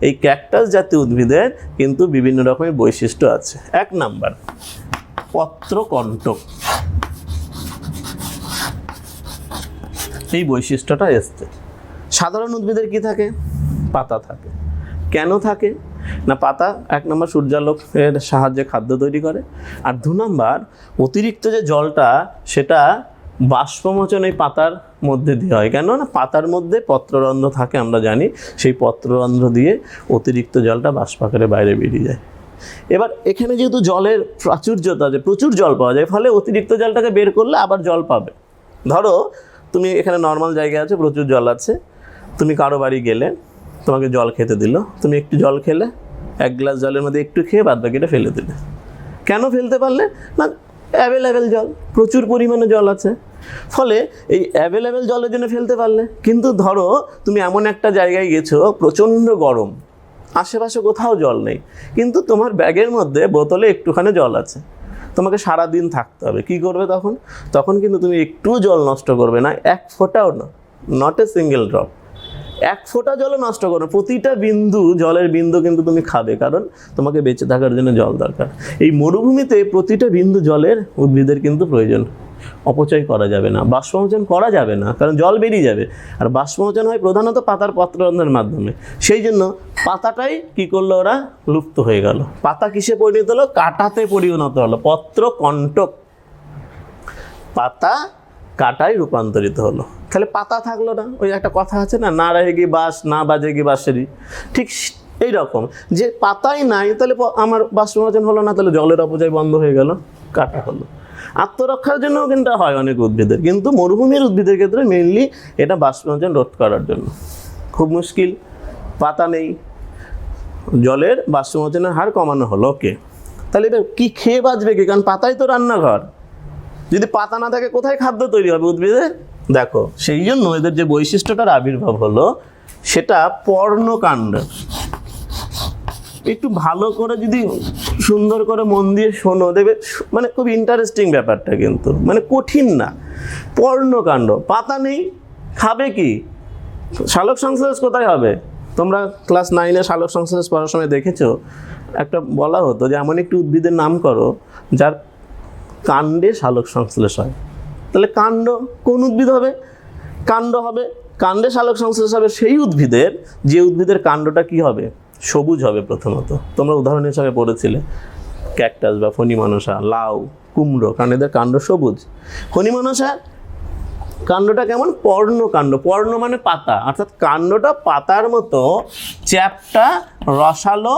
এই ক্যাকটাস জাতীয় উদ্ভিদের কিন্তু বিভিন্ন রকমের বৈশিষ্ট্য আছে। 1 নাম্বার, পত্রকণ্টক। এই বৈশিষ্ট্যটা এসছে। সাধারণ উদ্ভিদের কি থাকে? পাতা থাকে। কেন থাকে না, পাতা 1 নম্বর সূর্যালোকের সাহায্যে খাদ্য তৈরি করে, আর 2 নাম্বার অতিরিক্ত যে জলটা সেটা বাষ্পমোচন এই পাতার মধ্যে দিয়ে হয়। কেন না, পাতার মধ্যে পত্ররন্ধ্র থাকে, আমরা জানি। সেই পত্ররন্ধ্র দিয়ে অতিরিক্ত জলটা বাষ্পাকারে বাইরে বেরিয়ে যায়। এবার এখানে যেহেতু জলের প্রাচুর্যতা আছে, প্রচুর জল পাওয়া যায়, ফলে অতিরিক্ত জলটাকে বের করলে আবার জল পাবে। ধরো তুমি এখানে নর্মাল জায়গায় আছে, প্রচুর জল আছে, তুমি কারো বাড়ি গেলে, তোমাকে জল খেতে দিল, তুমি একটু জল খেলে, 1 গ্লাস জলের মধ্যে একটু খেয়ে বাদ বাকিটা ফেলে দিলে। কেন ফেলতে পারলে না? অ্যাভেলেবেল জল, প্রচুর পরিমাণে জল আছে, ফলে এই অ্যাভেলেবেল জলের জন্য ফেলতে পারলে। কিন্তু ধরো তুমি এমন একটা জায়গায় গেছো, প্রচণ্ড গরম, আশেপাশে কোথাও জল নেই, কিন্তু তোমার ব্যাগের মধ্যে বোতলে একটুখানি জল আছে, তোমাকে সারা দিন থাকতে হবে। কি করবে তখন? তখন কিন্তু তুমি একটু জল নষ্ট করবে না, 1 ফোঁটাও না, নট এ সিঙ্গেল ড্রপ। 1 ফোঁটা জলও নষ্ট করো, প্রতিটা বিন্দু, জলের বিন্দু কিন্তু তুমি খাবে, কারণ তোমাকে বেঁচে থাকার জন্য জল দরকার। এই মরুভূমিতে প্রতিটা বিন্দু জলের উদ্ভিদের কিন্তু প্রয়োজন। অপচয় করা যাবে না, বাষ্পমোচন করা যাবে না, কারণ জল বেরিয়ে যাবে। আর বাষ্পমোচন হয় প্রধানত পাতার পত্ররন্ধ্রের মাধ্যমে। সেই জন্য পাতাটাই কি করলো, ওরা লুপ্ত হয়ে গেল। পাতা কিসে পরিণত হলো? কাঁটাতে পরিণত হলো, পত্রকণ্টক। পাতা কাঁটায় রূপান্তরিত হলো। তাহলে পাতা থাকলো না। ওই একটা কথা আছে না, না রহেগি বাঁশ না বাজেগি বাঁশরি, ঠিক এই রকম, যে পাতাই নাই তাহলে আমার বাষ্পমোচন হলো না, তাহলে জলের অপচয় বন্ধ হয়ে গেল, কাটা হলো। আত্মরক্ষার জন্যও কিন্তু হয় অনেক উদ্ভিদের, কিন্তু মরুভূমির উদ্ভিদের ক্ষেত্রে মেইনলি এটা বাষ্পমোচন রোধ করার জন্য। খুব মুশকিল, পাতা নেই, জলের বাষ্পমোচনের হার কমানো হলো। ওকে, তাহলে এটা কী খেয়ে বাঁচবে কি? কারণ পাতাই তো রান্নাঘর। যদি পাতা না থাকে কোথায় খাদ্য তৈরি হবে উদ্ভিদের? দেখো, সেই জন্য এদের যে বৈশিষ্ট্যটার আবির্ভাব হলো সেটা পর্ণকাণ্ড। একটু ভালো করে যদি সুন্দর করে মন দিয়ে শোনো, দেবে মানে খুব ইন্টারেস্টিং ব্যাপারটা, কিন্তু মানে কঠিন না। পর্ণকাণ্ড, পাতা নেই, খাবে কি? সালোক সংশ্লেষ কোথায় হবে? তোমরা ক্লাস 9-এ সালোক সংশ্লেষ পড়ার সময় দেখেছো, একটা বলা হতো যে এমন একটি উদ্ভিদের নাম করো যার কাণ্ডে সালোক সংশ্লেষ হয়। তাহলে কাণ্ড কোন উদ্ভিদ হবে? কাণ্ড হবে, কাণ্ডে সালোক সংশ্লেষ হবে সেই উদ্ভিদের যে উদ্ভিদের কাণ্ডটা কি হবে? সবুজ হবে প্রথমত। তোমরা উদাহরণ হিসাবে পড়েছিলে ক্যাকটাস বা ফণিমনসা, লাউ, কুমড়ো, কারণ এদের কাণ্ড সবুজ। ফণিমনসা কাণ্ডটা কেমন? পর্ণকাণ্ড। পর্ণ মানে পাতা, অর্থাৎ কাণ্ডটা পাতার মতো চ্যাপ্টা, রসালো,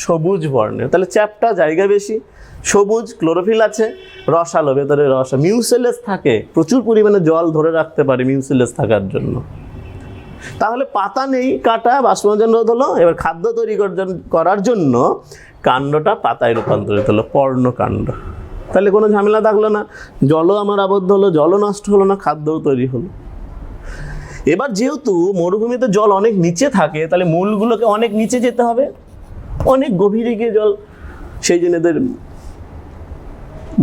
সবুজ বর্ণের। তাহলে চ্যাপ্টা জায়গা বেশি, সবুজ, ক্লোরোফিল আছে, রসালো, ভেতরে রস, মিউসিলাস থাকে, প্রচুর পরিমাণে জল ধরে রাখতে পারে মিউসিলাস থাকার জন্য। তাহলে পাতা নেই, কাটা, বাষ্পমোচন রোধ হলো, এবার খাদ্য তৈরি করার জন্য কাণ্ডটা পাতায় রূপান্তরিত হলো, পর্ণকাণ্ড। তাহলে কোনো ঝামেলা থাকলো না, জলও আমার আবদ্ধ হলো, জলও নষ্ট হলো না, খাদ্যও তৈরি হলো। এবার যেহেতু মরুভূমিতে জল অনেক নিচে থাকে, তাহলে মূলগুলোকে অনেক নিচে যেতে হবে, অনেক গভীরে গিয়ে জল, সেই জন্য এদের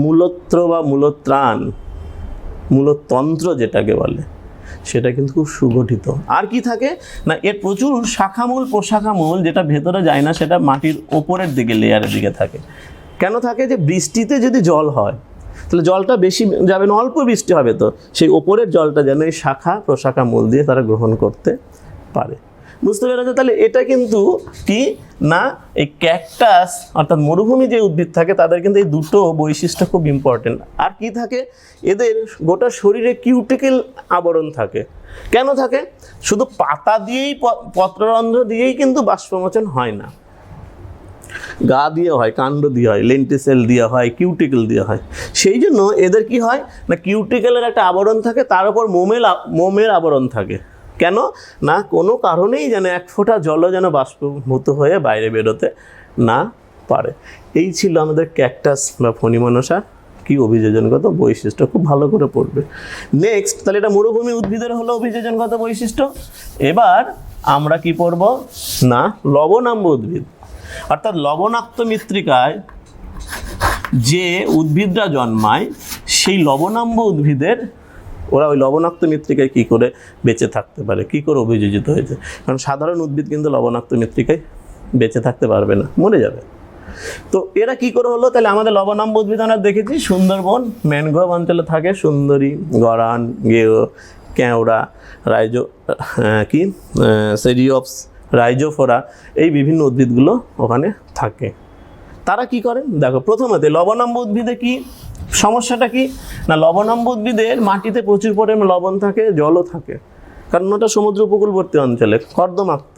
মূলত্র বা মূলত্রাণ, মূলতন্ত্র যেটাকে বলে, সেটা কিন্তু খুব সুগঠিত। আর কি থাকে না, এর প্রচুর শাখামূল, প্রশাখামূল, যেটা ভেতরে যায় না, সেটা মাটির ওপরের দিকে, লেয়ারের দিকে থাকে। কেন থাকে? যে বৃষ্টিতে যদি জল হয় তাহলে জলটা বেশি যাবে না, অল্প বৃষ্টি হবে, তো সেই ওপরের জলটা যেন এই শাখা প্রশাখা মূল দিয়ে তারা গ্রহণ করতে পারে। বুঝতে পেরেছো? তাহলে এটা কিন্তু কি না, এই ক্যাকটাস অর্থাৎ মরুভূমি যে উদ্ভিদ থাকে তাদের কিন্তু এই দুটো বৈশিষ্ট্য খুব ইম্পর্টেন্ট। আর কি থাকে? এদের গোটা শরীরে কিউটিকেল আবরণ থাকে। কেন থাকে? শুধু পাতা দিয়েই, পত্ররন্ধ্র দিয়েই কিন্তু বাষ্পমোচন হয় না, গা দিয়ে হয়, কাণ্ড দিয়ে হয়, লেন্টিসেল দিয়ে হয়, কিউটিকেল দিয়ে হয়। সেই জন্য এদের কি হয় না, কিউটিকেলের একটা আবরণ থাকে, তার উপর মোমের আবরণ থাকে। কেন না, কোনো কারণেই যেন এক ফোঁটা জলও যেন বাষ্পীভূত হয়ে বাইরে বেরোতে না পারে। এই ছিল আমাদের ক্যাকটাস বা ফণিমনসার কি অভিযোজনগত বৈশিষ্ট্য, খুব ভালো করে পড়বে। নেক্সট, তাহলে এটা মরুভূমি উদ্ভিদের হলো অভিযোজনগত বৈশিষ্ট্য। এবার আমরা কি পড়ব না, লবণাম্ব উদ্ভিদ, অর্থাৎ লবণাক্ত মৃত্তিকায় যে উদ্ভিদরা জন্মায়, সেই লবণাম্ব উদ্ভিদের ওরা ওই লবণাক্ত মৃত্তিকায় কী করে বেঁচে থাকতে পারে, কী করে অভিযোজিত হয়েছে। কারণ সাধারণ উদ্ভিদ কিন্তু লবণাক্ত মৃত্তিকায় বেঁচে থাকতে পারবে না, মরে যাবে। তো এরা কি করে হলো? তাহলে আমাদের লবণাম্ব উদ্ভিদ আমরা দেখেছি সুন্দরবন, ম্যানগ্রোভ অঞ্চলে থাকে, সুন্দরী, গরান, গেও, কেওড়া, সেরিওপস, রাইজোফোরা, এই বিভিন্ন উদ্ভিদগুলো ওখানে থাকে। তারা কি করে দেখো, প্রথমত লবণাম্ব উদ্ভিদে কি সমস্যাটা কি না, লবণাম্ব উদ্ভিদের মাটিতে প্রচুর পরিমাণে লবণ থাকে, জলও থাকে, কারণ ওটা সমুদ্র উপকূলবর্তী অঞ্চলে কর্দমাক্ত।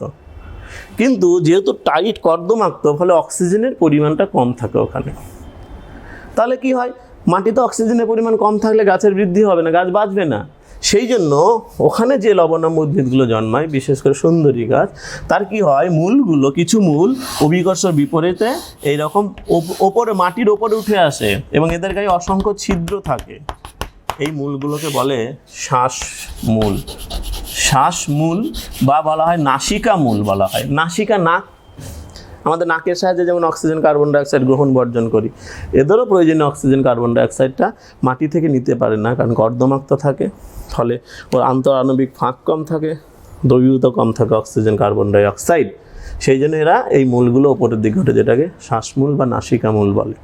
কিন্তু যেহেতু টাইট কর্দমাক্ত, ফলে অক্সিজেনের পরিমাণটা কম থাকে ওখানে। তাহলে কি হয়, মাটিতে অক্সিজেনের পরিমাণ কম থাকলে গাছের বৃদ্ধি হবে না, গাছ বাঁচবে না। সেই জন্য ওখানে যে লবণাম্ব উদ্ভিদগুলো জন্মায়, বিশেষ করে সুন্দরী গাছ, তার কি হয়, মূলগুলো, কিছু মূল অভিকর্ষর বিপরীতে এইরকম ওপরে, মাটির ওপরে উঠে আসে, এবং এদের গায়ে অসংখ্য ছিদ্র থাকে। এই মূলগুলোকে বলে শ্বাসমূল, শ্বাসমূল বা বলা হয় নাসিকা মূল বলা হয়। নাসিকা, নাক, আমাদের নাকের সাহায্যে যেমন অক্সিজেন কার্বন ডাইঅক্সাইড গ্রহণ বর্জন করি, এদেরও প্রয়োজনীয় অক্সিজেন কার্বন ডাইঅক্সাইডটা মাটি থেকে নিতে পারে না, কারণ কর্দমাক্ত থাকে, ফলে ওর আন্তঃআণবিক ফাঁক কম থাকে, দ্রবীভূত কম থাকে অক্সিজেন কার্বন ডাইঅক্সাইড। সেই জন্য এরা এই মূলগুলো ওপরের দিকে ওঠে, যেটাকে শ্বাসমূল বা নাসিকা মূল বলে।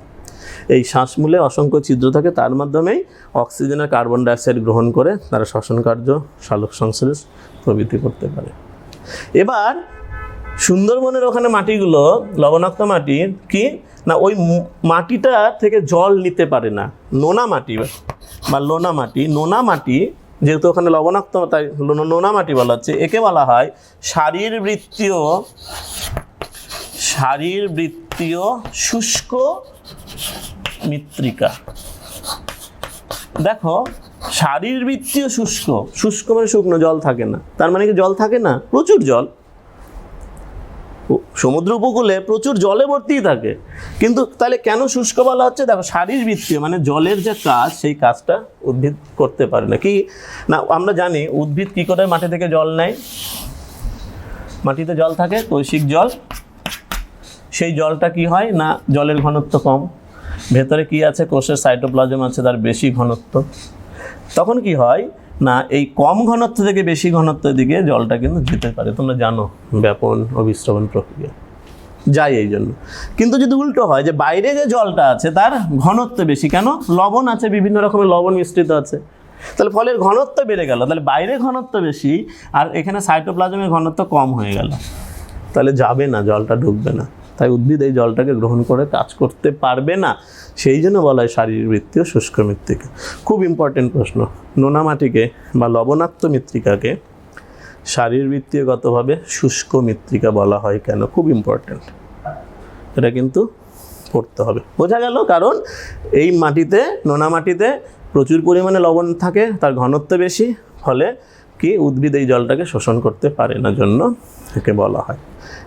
এই শ্বাসমূলে অসংখ্য ছিদ্র থাকে, তার মাধ্যমেই অক্সিজেন আর কার্বন ডাইঅক্সাইড গ্রহণ করে তারা শ্বসন কার্য, সালোক সংশ্লেষ প্রভৃতি করতে পারে। এবার সুন্দরবনের ওখানে মাটিগুলো লবণাক্ত মাটি কি না, ওই মাটিটা থেকে জল নিতে পারে না, নোনা মাটি বা লোনা মাটি। নোনা মাটি যেহেতু ওখানে লবণাক্ত, তাই নোনা মাটি বলা হচ্ছে। একে বলা হয় শারীরবৃত্তীয় শুষ্ক মৃত্তিকা। দেখো, শারীরবৃত্তীয় শুষ্ক, শুষ্ক মানে শুকনো, জল থাকে না। তার মানে কি জল থাকে না? প্রচুর জল, সমুদ্র উপকূলে প্রচুর জলে ভর্তিই থাকে। কিন্তু তাহলে কেন শুষ্ক বলা হচ্ছে? দেখো, শারীরবৃত্তীয় মানে জলের যে কাজ, সেই কাজটা উদ্ভিদ করতে পারে না। কি না, আমরা জানি উদ্ভিদ কি করে মাটি থেকে জল নেয়। মাটিতে জল থাকে, কৈশিক জল, সেই জলটা কি হয় না, জলের ঘনত্ব কম, ভেতরে কি আছে, কোষের সাইটোপ্লাজম আছে, তার বেশি ঘনত্ব। তখন কি হয় না, এই কম ঘনত্ব থেকে বেশি ঘনত্বের দিকে জলটা কিন্তু যেতে পারে। তোমরা জানো ব্যাপন অভিস্রবণ প্রক্রিয়া যায় এই জন্য। কিন্তু যদি উল্টো হয় যে বাইরে যে জলটা আছে তার ঘনত্ব বেশি, কেন, লবণ আছে, বিভিন্ন রকমের লবণ মিশ্রিত আছে, তাহলে ফলের ঘনত্ব বেড়ে গেল, তাহলে বাইরে ঘনত্ব বেশি আর এখানে সাইটোপ্লাজমের ঘনত্ব কম হয়ে গেল, তাহলে যাবে না, জলটা ঢুকবে না। তাই উদ্ভিদ এই জলটাকে গ্রহণ করে কাজ করতে পারবে না। সেই জন্য বলা হয় শারীরবৃত্তীয় শুষ্ক মৃত্তিকা। খুব ইম্পর্টেন্ট প্রশ্ন, নোনা মাটিকে বা লবণাক্ত মৃত্তিকাকে শারীরবৃত্তীয়গতভাবে শুষ্ক মৃত্তিকা বলা হয় কেন, খুব ইম্পর্টেন্ট, এটা কিন্তু পড়তে হবে। বোঝা গেল, কারণ এই মাটিতে, নোনা মাটিতে প্রচুর পরিমাণে লবণ থাকে, তার ঘনত্ব বেশি, ফলে কি উদ্ভিদ এই জলটাকে শোষণ করতে পারে না, জন্য একে বলা হয়।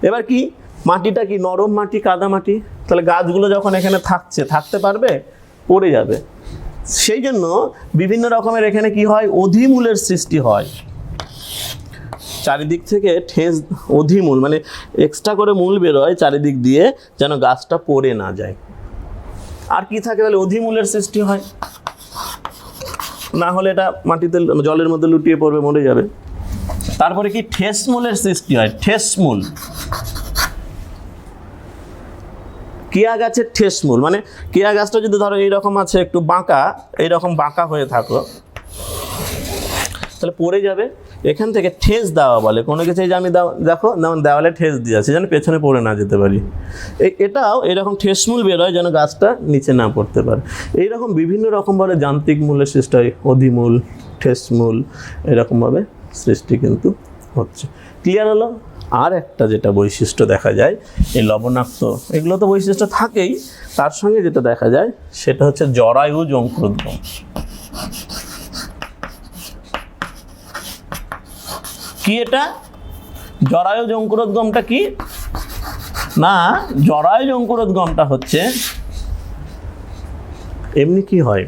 এবার কি, মাটিটা কি নরম মাটি, কাদা মাটি, তাহলে গাছগুলো যখন এখানে থাকতে পারবে, পড়ে যাবে। সেই জন্য বিভিন্ন রকমের এখানে কি হয়, অধিমূলের সৃষ্টি হয়, চারিদিক থেকে ঠেস, অধিমূল মানে এক্সট্রা করে মূল বেরোয় চারিদিক দিয়ে, যেন গাছটা পড়ে না যায়। আর কি থাকে, তাহলে অধিমূলের সৃষ্টি হয়, না হলে এটা মাটিতে জলের মধ্যে লুটিয়ে পড়বে, মরে যাবে। তারপরে কি, ঠেস মূলের সৃষ্টি হয়, ঠেস মূল, কেয়া গাছের ঠেস মূল, মানে কেয়া গাছটা যদি ধরো এইরকম আছে, একটু বাঁকা, এইরকম বাঁকা হয়ে থাকো, তাহলে পড়ে যাবে। এখান থেকে ঠেস দেওয়া বলে কোনো কিছু, যে আমি দেখো দেওয়ালে ঠেস দিয়ে আছে যেন পেছনে পড়ে না যেতে পারি, এটাও এরকম ঠেস মূল বেরোয় যেন গাছটা নিচে না পড়তে পারে। এইরকম বিভিন্ন রকমভাবে যান্ত্রিক মূলের সৃষ্টি হয়, অধিমূল, ঠেস মূল, এরকমভাবে সৃষ্টি কিন্তু হচ্ছে। ক্লিয়ার হলো? আর একটা যেটা বৈশিষ্ট্য দেখা যায় এই লবণাক্ত, এগুলো তো বৈশিষ্ট্য থাকেই, তার সঙ্গে যেটা দেখা যায় সেটা হচ্ছে জরায়ুজ অঙ্কুরোদ্গম। কি এটা, জরায়ুজ অঙ্কুরোদ্গমটা কি না, জরায়ুজ অঙ্কুরোদ্গমটা হচ্ছে এমনি কি হয়,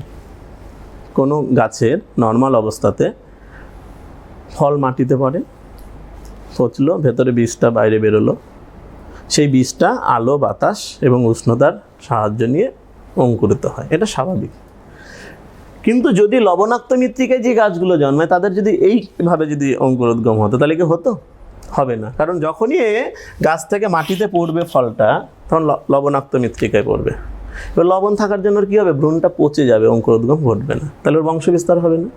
কোনো গাছের নর্মাল অবস্থাতে ফল মাটিতে পড়ে, পচলো, ভেতরে বীজটা বাইরে বেরোলো, সেই বীজটা আলো, বাতাস এবং উষ্ণতার সাহায্য নিয়ে অঙ্কুরিত হয়, এটা স্বাভাবিক। কিন্তু যদি লবণাক্ত মৃত্তিকায় যে গাছগুলো জন্মায় তাদের যদি এইভাবে যদি অঙ্কুরোদ্গম হতো, তাহলে কি হতো? হবে না, কারণ যখনই গাছ থেকে মাটিতে পড়বে ফলটা, তখন লবণাক্ত মৃত্তিকায় পড়বে। এবার লবণ থাকার জন্য কী হবে, ভ্রূণটা পচে যাবে, অঙ্কুরোদ্গম ঘটবে না, তাহলে ওর বংশ বিস্তার হবে না।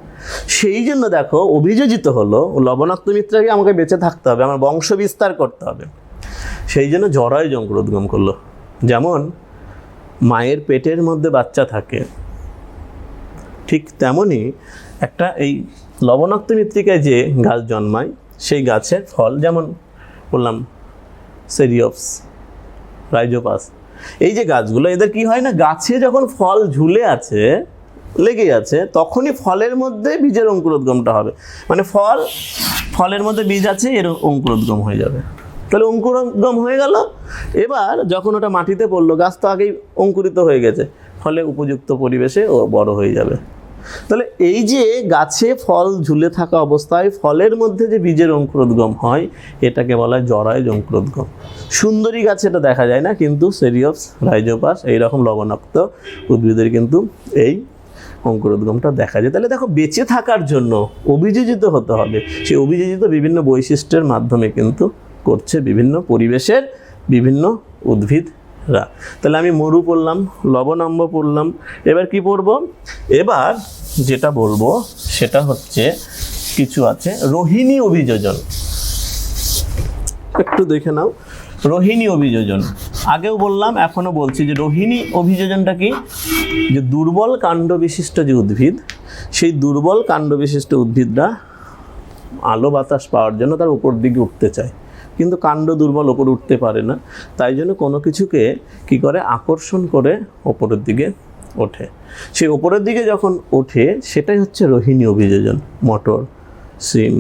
সেই জন্য দেখো অভিযোজিত হলো লবণাক্ত মৃত্তিকায় আমাকে বেঁচে থাকতে হবে, আমার বংশ বিস্তার করতে হবে, সেই জন্য জরায়ুজ অঙ্কুরোদ্গম করলো। যেমন মায়ের পেটের মধ্যে বাচ্চা থাকে, ঠিক তেমনই একটা এই লবণাক্ত মৃত্তিকায় যে গাছ জন্মায় সেই গাছের ফল, যেমন বললাম সেরিওপস, রাইজোপাস, এই যে গাছগুলো, এদের কি হয় না, গাছে যখন ফল ঝুলে আছে, লেগে আছে, তখনই ফলের মধ্যে বীজের অঙ্কুরোদ্গমটা হবে, মানে ফলের মধ্যে বীজ আছে, এর অঙ্কুরোদ্গম হয়ে যাবে। তাহলে অঙ্কুরোদ্গম হয়ে গেল। এবার যখন ওটা মাটিতে পড়লো, গাছ তো আগেই অঙ্কুরিত হয়ে গেছে, ফলে উপযুক্ত পরিবেশে ও বড় হয়ে যাবে। তাহলে এই যে গাছে ফল ঝুলে থাকা অবস্থায় ফলের মধ্যে যে বীজের অঙ্কুরোদ্গম হয়, এটাকে বলা হয় জরায়ুজ অঙ্কুরোদ্গম। সুন্দরী গাছে এটা দেখা যায় না, কিন্তু সেরিওপস, রাইজোপাস এইরকম লবণাক্ত উদ্ভিদের কিন্তু এই অঙ্কুরোদ্গমটা দেখা যায়। তাহলে দেখো, বেঁচে থাকার জন্য অভিযোজিত হতে হবে, সেই অভিযোজিত বিভিন্ন বৈশিষ্ট্যের মাধ্যমে কিন্তু করছে বিভিন্ন পরিবেশের বিভিন্ন উদ্ভিদরা। তাহলে আমি মরু পড়লাম, লবণাম্ব পড়লাম, এবার কি পড়ব, এবার যেটা বলবো সেটা হচ্ছে কিছু আছে রোহিণী অভিযোজন। একটু দেখে নাও রোহিণী অভিযোজন। আগেও বললাম, এখনও বলছি যে রোহিণী অভিযোজনটা কি, যে দুর্বল কাণ্ড বিশিষ্ট যে উদ্ভিদ, সেই দুর্বল কাণ্ড বিশিষ্ট উদ্ভিদরা আলো বাতাস পাওয়ার জন্য তার উপর দিকে উঠতে চায়, কিন্তু কাণ্ড দুর্বল, ওপরে উঠতে পারে না, তাই জন্য কোনো কিছুকে কি করে, আকর্ষণ করে ওপরের দিকে ওঠে। সেই ওপরের দিকে যখন ওঠে সেটাই হচ্ছে রোহিণী অভিযোজন। মটর, সিম,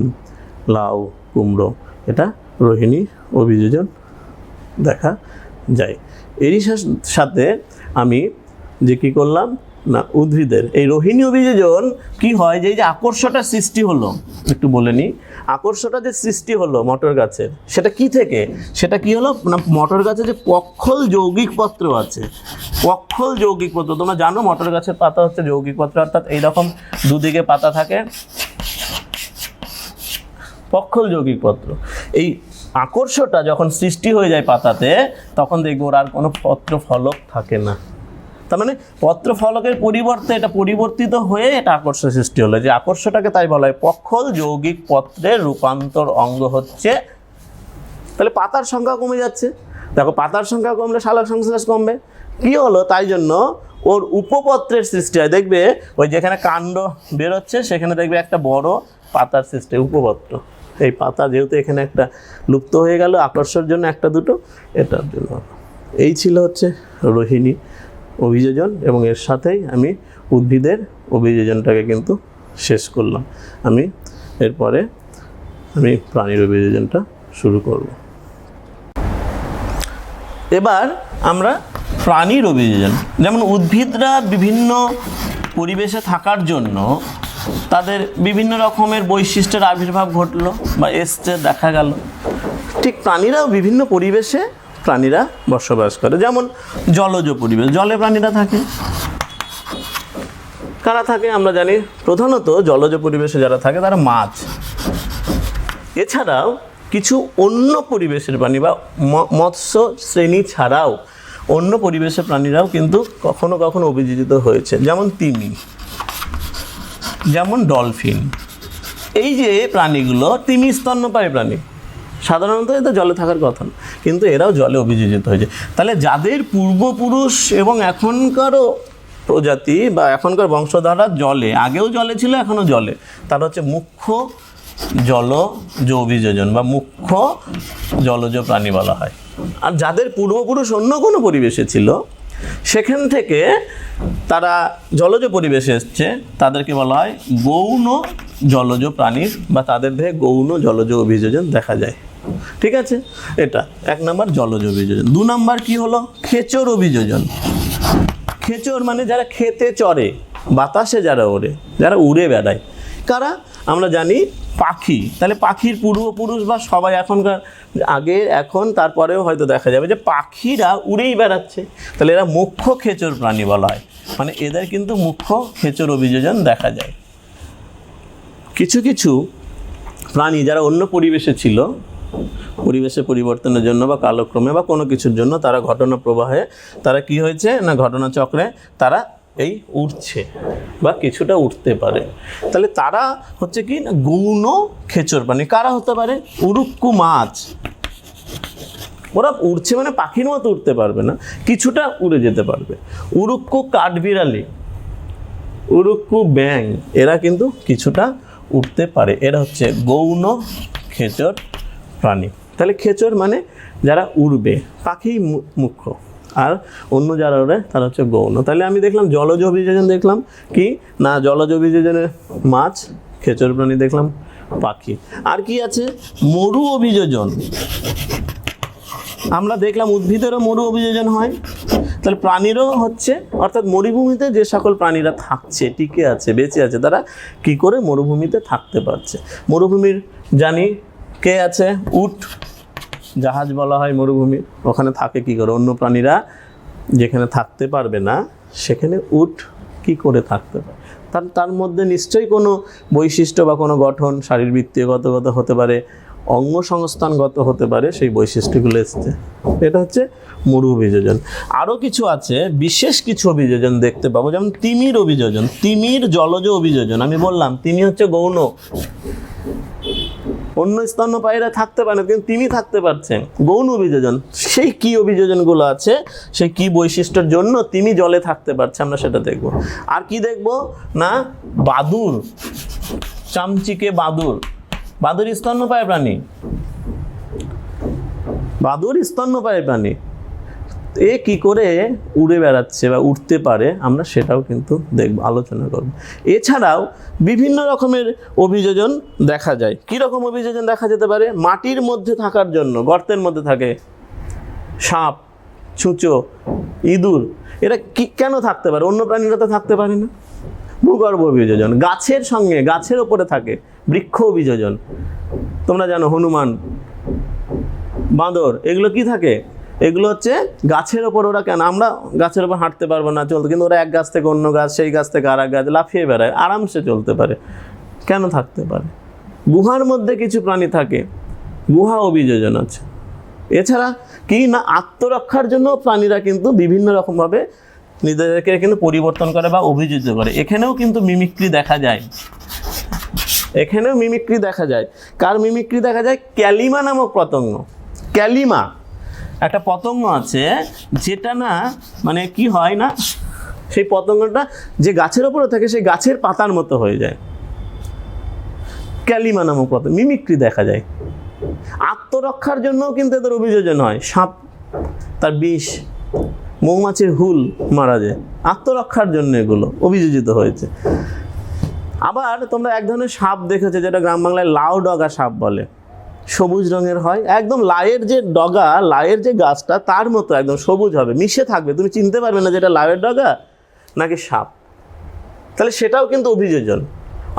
লাউ, কুমড়ো, এটা রোহিণী অভিযোজন দেখা যায়। এরই সাথে আমি যে কি করলাম না উদ্ভিদের এই রোহিণী অভিযোজন কি হয়, যে এই যে আকর্ষণটা সৃষ্টি হলো, একটু বলে নিই, আকর্ষণটা যে সৃষ্টি হলো মটর গাছের, সেটা কি থেকে, সেটা কি হলো না মটর গাছে যে পক্ষল যৌগিক পত্র আছে, পক্ষল যৌগিক পত্র, তোমরা জানো মটর গাছের পাতা হচ্ছে যৌগিক পত্র, অর্থাৎ এইরকম দুদিকে পাতা থাকে, পক্ষল যৌগিক পত্র। এই আকর্ষণটা যখন সৃষ্টি হয়ে যায় পাতাতে, তখন দেখবো ওর আর কোনো পত্র ফলক থাকে না। তার মানে পত্র ফলকের পরিবর্তে এটা পরিবর্তিত হয়ে এটা আকর্ষণ সৃষ্টি হলো, যে আকর্ষণটাকে তাই বলা হয় পক্ষল যৌগিক পত্রের রূপান্তর অঙ্গ হচ্ছে। তাহলে পাতার সংখ্যা কমে যাচ্ছে, দেখো পাতার সংখ্যা কমলে শালক সংশ্লেষ কমবে, কি হলো তাই জন্য ওর উপপত্রের সৃষ্টি হয়। দেখবে ওই যেখানে কাণ্ড বেরোচ্ছে সেখানে দেখবে একটা বড় পাতার সৃষ্টি, উপপত্র। এই পাতা যেহেতু এখানে একটা লুপ্ত হয়ে গেল আকর্ষণের জন্য, একটা দুটো এটার জন্য। এই ছিল হচ্ছে রোহিণী অভিযোজন, এবং এর সাথেই আমি উদ্ভিদের অভিযোজনটাকে কিন্তু শেষ করলাম। এরপরে আমি প্রাণীর অভিযোজনটা শুরু করব। এবার আমরা প্রাণীর অভিযোজন, যেমন উদ্ভিদরা বিভিন্ন পরিবেশে থাকার জন্য তাদের বিভিন্ন রকমের বৈশিষ্ট্যের আবির্ভাব ঘটলো বা এসছে, দেখা গেল, ঠিক প্রাণীরাও বিভিন্ন পরিবেশে প্রাণীরা বসবাস করে। যেমন জলজ পরিবেশ, জলে প্রাণীরা থাকে। কারা থাকে আমরা জানি, প্রধানত জলজ পরিবেশে যারা থাকে তারা মাছ। এছাড়াও কিছু অন্য পরিবেশের প্রাণী বা মৎস্য শ্রেণী ছাড়াও অন্য পরিবেশের প্রাণীরাও কিন্তু কখনো কখনো অভিযোজিত হয়েছে, যেমন তিমি, যেমন ডলফিন। এই যে প্রাণীগুলো, তিমি স্তন্যপায়ী প্রাণী, সাধারণত এদের জলে থাকার কথা না, কিন্তু এরাও জলে অভিযোজিত হয়েছে। তাহলে যাদের পূর্বপুরুষ এবং এখনকারও প্রজাতি বা এখনকার বংশধারা জলে, আগেও জলে ছিল এখনও জলে, তারা হচ্ছে মুখ্য জলজ অভিযোজন বা মুখ্য জলজ প্রাণী বলা হয়। আর যাদের পূর্বপুরুষ অন্য কোনো পরিবেশে ছিল, সেখান থেকে তারা জলজ পরিবেশে এসছে, তাদেরকে বলা হয় গৌণ জলজ প্রাণীর, বা তাদের দেহে গৌণ জলজ অভিযোজন দেখা যায়। ঠিক আছে, এটা এক নম্বর জলজ অভিযোজন। দু নম্বর কি হলো, খেচর অভিযোজন। খেচর মানে যারা খেতে চড়ে, বাতাসে যারা ওড়ে, যারা উড়ে বেড়ায়। কারা আমরা জানি পাখি। তাহলে পাখির পূর্বপুরুষ বা সবাই এখনকার, আগে এখন তারপরেও হয়তো দেখা যাবে যে পাখিরা উড়েই বেড়াচ্ছে, তাহলে এরা মুখ্য খেচর প্রাণী বলা হয়। মানে এদের কিন্তু মুখ্য খেচর অভিযোজন দেখা যায়। কিছু কিছু প্রাণী যারা অন্য পরিবেশে ছিল, পরিবেশে পরিবর্তনের জন্য বা কালক্রমে বা কোনো কিছুর জন্য তারা ঘটনা প্রবাহে, তারা কি হয়েছে না ঘটনাচক্রে তারা এই উঠছে বা কিছুটা উঠতে পারে। তাহলে তারা হচ্ছে কি না গৌণ খেচর প্রাণী। কারা হতে পারে, উড়ুক্কু মাছ। ওরা উড়ছে মানে পাখির মতো উঠতে পারবে না, কিছুটা উড়ে যেতে পারবে। উড়ুক্কু কাঠবিড়ালি, উড়ুক্কু ব্যাং, এরা কিন্তু কিছুটা উঠতে পারে। এরা হচ্ছে গৌণ খেচর প্রাণী। তাহলে খেচর মানে যারা উড়বে, পাখি মুখ্য, আর অন্য যারা ওড়ে তারা হচ্ছে গৌণ। তাহলে আমি দেখলাম জলজ অভিযোজন, দেখলাম কি না জলজ অভিযোজনের মাছ, খেচর প্রাণী দেখলাম পাখি। আর কি আছে, মরু অভিযোজন। আমরা দেখলাম উদ্ভিদেরও মরু অভিযোজন হয়, তাহলে প্রাণীরও হচ্ছে, অর্থাৎ মরুভূমিতে যে সকল প্রাণীরা থাকছে, টিকে আছে, বেঁচে আছে, তারা কি করে মরুভূমিতে থাকতে পারছে। মরুভূমির জানি কে আছে, উট, জাহাজ বলা হয় মরুভূমি। ওখানে থাকে কি করে, অন্য প্রাণীরা যেখানে থাকতে পারবে না সেখানে উট কি করে থাকতে পারে। তার মধ্যে নিশ্চয়ই কোনো বৈশিষ্ট্য বা কোনো গঠন শারীরবৃত্তীয়গত হতে পারে, অঙ্গ সংস্থানগত হতে পারে, সেই বৈশিষ্ট্যগুলো এসছে। এটা হচ্ছে মরু অভিযোজন। আরও কিছু আছে, বিশেষ কিছু অভিযোজন দেখতে পাবো, যেমন তিমির অভিযোজন। তিমির জলজ অভিযোজন, আমি বললাম তিমি হচ্ছে গৌণ, অন্য স্তন্যপায়ীরা থাকতে পারে না, কিন্তু তিমি থাকতে পারছে, গৌণ অভিযোজন। সেই কি অভিযোজনগুলো আছে, সেই কি বৈশিষ্ট্যের জন্য তিমি জলে থাকতে পারছে, আমরা সেটা দেখব। আর কি দেখব না, বাদুড়, চামচিকে বাদুড়। বাদুড় স্তন্যপায়ী প্রাণী, বাদুড় স্তন্যপায়ী প্রাণী। এ কি করে উড়ে বেড়াচ্ছে বা উঠতে পারে, আমরা সেটাও কিন্তু দেখব, আলোচনা করব। এছাড়াও বিভিন্ন রকমের অভিযোজন দেখা যায়। কীরকম অভিযোজন দেখা যেতে পারে, মাটির মধ্যে থাকার জন্য, গর্তের মধ্যে থাকে সাপ, ছুঁচো, ইঁদুর, এরা কি কেন থাকতে পারে, অন্য প্রাণীরা তো থাকতে পারে না? ভূগর্ভ অভিযোজন। গাছের সঙ্গে, গাছের ওপরে থাকে বৃক্ষ অভিযোজন। তোমরা জানো হনুমান, বাঁদর, এগুলো কি থাকে? এগুলো হচ্ছে গাছের ওপর। ওরা কেন, আমরা গাছের ওপর হাঁটতে পারবো না, চলতে, কিন্তু ওরা এক গাছ থেকে অন্য গাছ, সেই গাছ থেকে আর এক গাছ লাফিয়ে বেড়ায়, আরামসে চলতে পারে। কেন থাকতে পারে? গুহার মধ্যে কিছু প্রাণী থাকে, গুহা অভিযোজন আছে। এছাড়া কি না, আত্মরক্ষার জন্য প্রাণীরা কিন্তু বিভিন্ন রকমভাবে নিজেদেরকে কিন্তু পরিবর্তন করে বা অভিযোজিত করে। এখানেও কিন্তু মিমিক্রি দেখা যায়, এখানেও মিমিক্রি দেখা যায়। কার মিমিক্রি দেখা যায়? ক্যালিমা নামক পতঙ্গ। ক্যালিমা একটা পতঙ্গ আছে, যেটা না মানে কি হয় না, সেই পতঙ্গটা যে গাছের ওপরে থাকে সেই গাছের পাতার মতো হয়ে যায়। ক্যালিমা নামক পতঙ্গ, মিমিক্রি দেখা যায়। আত্মরক্ষার জন্যও কিন্তু এদের অভিযোজন হয়। সাপ তার বিষ, মৌমাছির হুল মারা যায়, আত্মরক্ষার জন্য এগুলো অভিযোজিত হয়েছে। আবার তোমরা এক ধরনের সাপ দেখেছো, যেটা গ্রাম বাংলায় লাউ ডগা সাপ বলে। সবুজ রঙের হয়, একদম লাউয়ের যে ডগা, লাউয়ের যে গাছটা তার মতো একদম সবুজ হবে, মিশে থাকবে, তুমি চিনতে পারবে না যেটা লাউয়ের ডগা নাকি সাপ। তাহলে সেটাও কিন্তু অভিযোজন।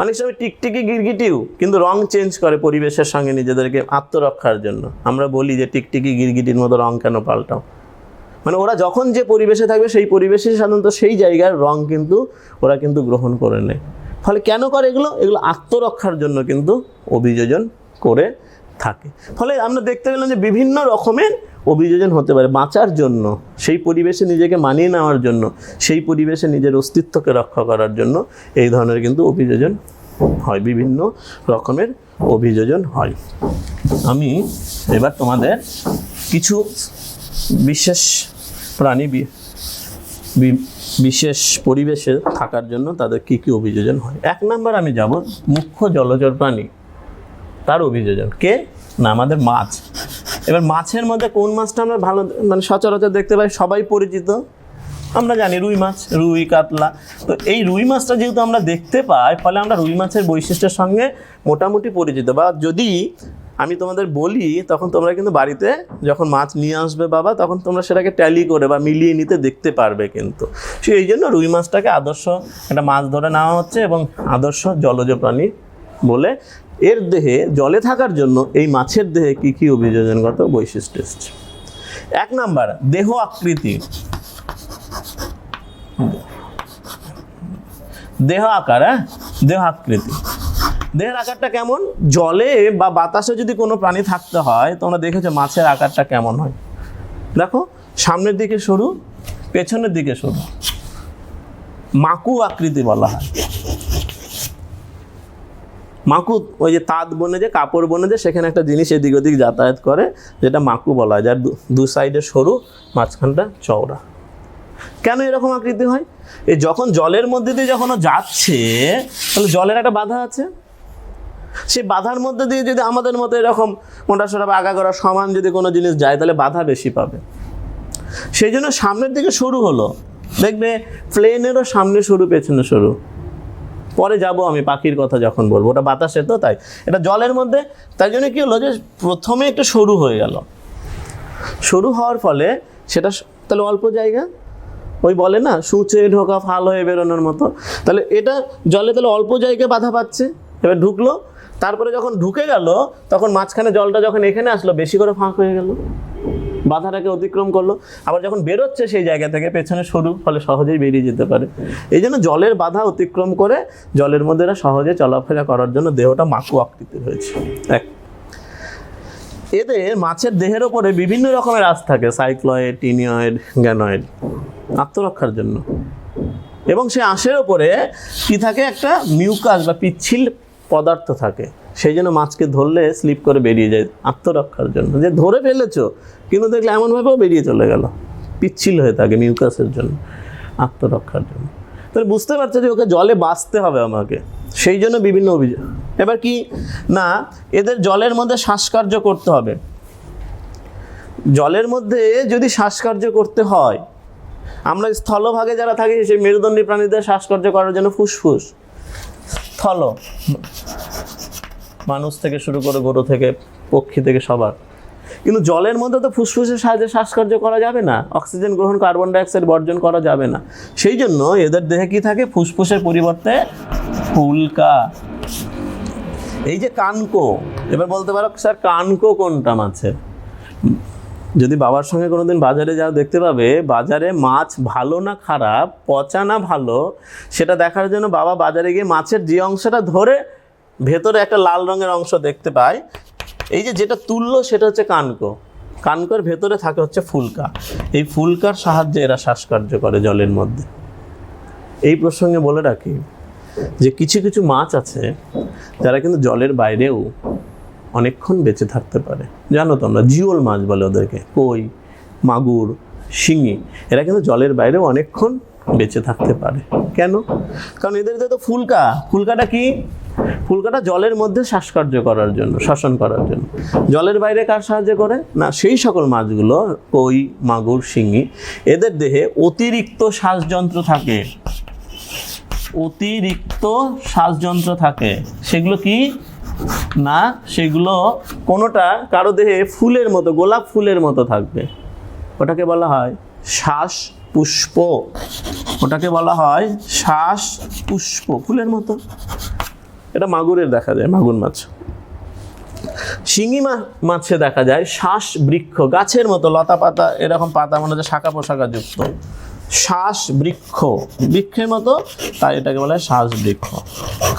অনেক সময় টিকটিকি গিরগিটিও কিন্তু রং চেঞ্জ করে পরিবেশের সঙ্গে নিজেদেরকে আত্মরক্ষার জন্য। আমরা বলি যে টিকটিকি গিরগিটির মতো রং কেন পাল্টাও, মানে ওরা যখন যে পরিবেশে থাকবে সেই পরিবেশে সাধারণত সেই জায়গার রং কিন্তু ওরা কিন্তু গ্রহণ করে নেয়। ফলে কেন করে এগুলো? এগুলো আত্মরক্ষার জন্য কিন্তু অভিযোজন করে থাকে। ফলে আমরা দেখতে পেলাম যে বিভিন্ন রকমের অভিযোজন হতে পারে বাঁচার জন্য, সেই পরিবেশে নিজেকে মানিয়ে নেওয়ার জন্য, সেই পরিবেশে নিজের অস্তিত্বকে রক্ষা করার জন্য এই ধরনের কিন্তু অভিযোজন হয়, বিভিন্ন রকমের অভিযোজন হয়। আমি এবার তোমাদের কিছু বিশেষ প্রাণী বিশেষ পরিবেশে থাকার জন্য তাদের কী কী অভিযোজন হয়। 1 নম্বর আমি যাব মুখ্য জলচর প্রাণী, তার অভিযোজন। কে না, আমাদের মাছ। এবার মাছের মধ্যে কোন মাছটা আমরা ভালো মানে সচরাচর দেখতে পাই, সবাই পরিচিত, আমরা জানি রুই মাছ, রুই কাতলা। তো এই রুই মাছটা যেহেতু আমরা দেখতে পাই, ফলে আমরা রুই মাছের বৈশিষ্ট্যের সঙ্গে মোটামুটি পরিচিত। বা যদি আমি তোমাদের বলি, তখন তোমরা কিন্তু বাড়িতে যখন মাছ নিয়ে আসবে বাবা, তখন তোমরা সেটাকে ট্যালি করে বা মিলিয়ে নিতে দেখতে পারবে। কিন্তু সেই জন্য রুই মাছটাকে আদর্শ একটা মাছ ধরে নেওয়া হচ্ছে এবং আদর্শ জলজ প্রাণী বলে। এর দেহে জলে থাকার জন্য এই মাছের দেহে কী কী অভিযোজনগত বৈশিষ্ট্য এসছে। 1 নাম্বার, দেহ আকৃতি। দেহ আকার, দেহ আকৃতি। দেহের আকারটা কেমন? জলে বা বাতাসে যদি কোনো প্রাণী থাকতে হয়, তোমরা দেখেছো মাছের আকারটা কেমন হয়। দেখো, সামনের দিকে সরু, পেছনের দিকে সরু, মাকু আকৃতি বলা হয়। মাকু ওই যে তাঁত বনে, যে কাপড় বনে, যে সেখানে একটা জিনিস এদিক ওদিক যাতায়াত করে, যেটা মাকু বলা হয়, যার দু সাইডে সরু, মাঝখানটা চওড়া। কেন এরকম আকৃতি হয়? এই যখন জলের মধ্যে দিয়ে যখন যাচ্ছে, তাহলে জলের একটা বাধা আছে, সেই বাধার মধ্যে দিয়ে যদি আমাদের মতো এরকম মোটাসোটা বা আগাগোড়া সমান যদি কোনো জিনিস যায়, তাহলে বাধা বেশি পাবে। সেই জন্য সামনের দিকে সরু হলো। দেখবে প্লেনেরও সামনে সরু, পেছনে সরু। পরে যাব আমি পাখির কথা যখন বলবো, ওটা বাতাসে, তো তাই এটা জলের মধ্যে। তাই জন্য কী হলো, যে প্রথমে একটু সরু হয়ে গেল। সরু হওয়ার ফলে সেটা তাহলে অল্প জায়গা, ওই বলে না সূচে ঢোকা ফাল হয়ে বেরোনোর মতো। তাহলে এটা জলে তাহলে অল্প জায়গায় বাধা পাচ্ছে। এবার ঢুকলো, তারপরে যখন ঢুকে গেল, তখন মাঝখানে জলটা যখন এখানে আসলো, বেশি করে ফাঁক হয়ে গেল, বাধাটাকে অতিক্রম করলো। আবার যখন বেরোচ্ছে সেই জায়গা থেকে পেছনে সরু, ফলে সহজেই বেরিয়ে যেতে পারে। এই জন্য জলের বাধা অতিক্রম করে জলের মধ্যে এরা সহজে চলাফেরা করার জন্য দেহটা মাকু আকৃতির হয়েছে। এদের মাছের দেহের ওপরে বিভিন্ন রকমের আঁশ থাকে, সাইক্লয়েড, টিনিয়য়েড, গ্যানয়েড, আত্মরক্ষার জন্য। এবং সেই আঁশের ওপরে কি থাকে, একটা মিউকাস বা পিচ্ছিল পদার্থ থাকে। সেই জন্য মাছকে ধরলে স্লিপ করে বেরিয়ে যায়, আত্মরক্ষার জন্য। যে ধরে ফেলেছো, কিন্তু দেখলে এমনভাবেও বেরিয়ে চলে গেল, পিচ্ছিল হয়ে থাকে মিউকাসের জন্য, আত্মরক্ষার জন্য। তাহলে বুঝতে পারছো যে ওকে জলে বাঁচতে হবে আমাকে, সেই জন্য বিভিন্ন অভিযোগ। এবার কি না, এদের জলের মধ্যে শ্বাসকার্য করতে হবে। জলের মধ্যে যদি শ্বাসকার্য করতে হয়, আমরা স্থলভাগে যারা থাকি, সেই মেরুদণ্ডী প্রাণীদের শ্বাসকার্য করার জন্য ফুসফুস, স্থল, মানুষ থেকে শুরু করে গরু থেকে পক্ষী থেকে সবার, কিন্তু জলের মধ্যে তো ফুসফুসের সাহায্যে শ্বাসকার্য করা যাবে না, অক্সিজেন গ্রহণ কার্বন ডাইঅক্সাইড বর্জন করা যাবে না। সেই জন্য এদের দেহে কি থাকে, ফুসফুসের পরিবর্তে ফুলকা। এই যে কানকো, এবার বলতে পারো স্যার কানকো কোনটা মাছের? যদি বাবার সঙ্গে কোনোদিন বাজারে যাও দেখতে পাবে বাজারে মাছ ভালো না খারাপ, পচা না ভালো, সেটা দেখার জন্য বাবা বাজারে গিয়ে মাছের যে অংশটা ধরে ভেতরে একটা লাল রঙের অংশ দেখতে পায়, এই যে যেটা তুললো সেটা হচ্ছে কানকো। কানকোর ভেতরে থাকে হচ্ছে ফুলকা। এই ফুলকার সাহায্যে এরা শ্বাসকার্য করে জলের মধ্যে। এই প্রসঙ্গে বলে রাখি যে কিছু কিছু মাছ আছে যারা কিন্তু জলের বাইরেও অনেকক্ষণ বেঁচে থাকতে পারে। জানো তোমরা, জিওল মাছ বলে ওদেরকে, কই, মাগুর, শিঙি, এরা কিন্তু জলের বাইরেও অনেকক্ষণ বেঁচে থাকতে পারে। কেন? কারণ এদের তো ফুলকা। ফুলকাটা কি? ফুলকাটা জলের মধ্যে শ্বাসকার্য করার জন্য, শ্বসন করার জন্য। জলের বাইরে কার সাহায্য করে না? সেই সকল মাছগুলো, কই, মাগুর, শিঙি, এদের দেহে অতিরিক্ত শ্বাসযন্ত্র থাকে। অতিরিক্ত শ্বাসযন্ত্র থাকে। সেগুলো কি না, সেগুলো কোনোটা কারো দেহে ফুলের মতো, গোলাপ ফুলের মতো থাকবে। ওটাকে বলা হয় শ্বাস পুষ্প। ওটাকে বলা হয় শ্বাস পুষ্প, ফুলের মতো। এটা মাগুরের দেখা যায়, মাগুর মাছ। শিঙি মাছে দেখা যায় শ্বাস বৃক্ষ, গাছের মতো লতা পাতা, এরকম পাতা মনে হচ্ছে শাখা পোশাখা যুক্ত, শ্বাস বৃক্ষ, বৃক্ষের মতো, তাই এটাকে বলা হয় শ্বাস বৃক্ষ।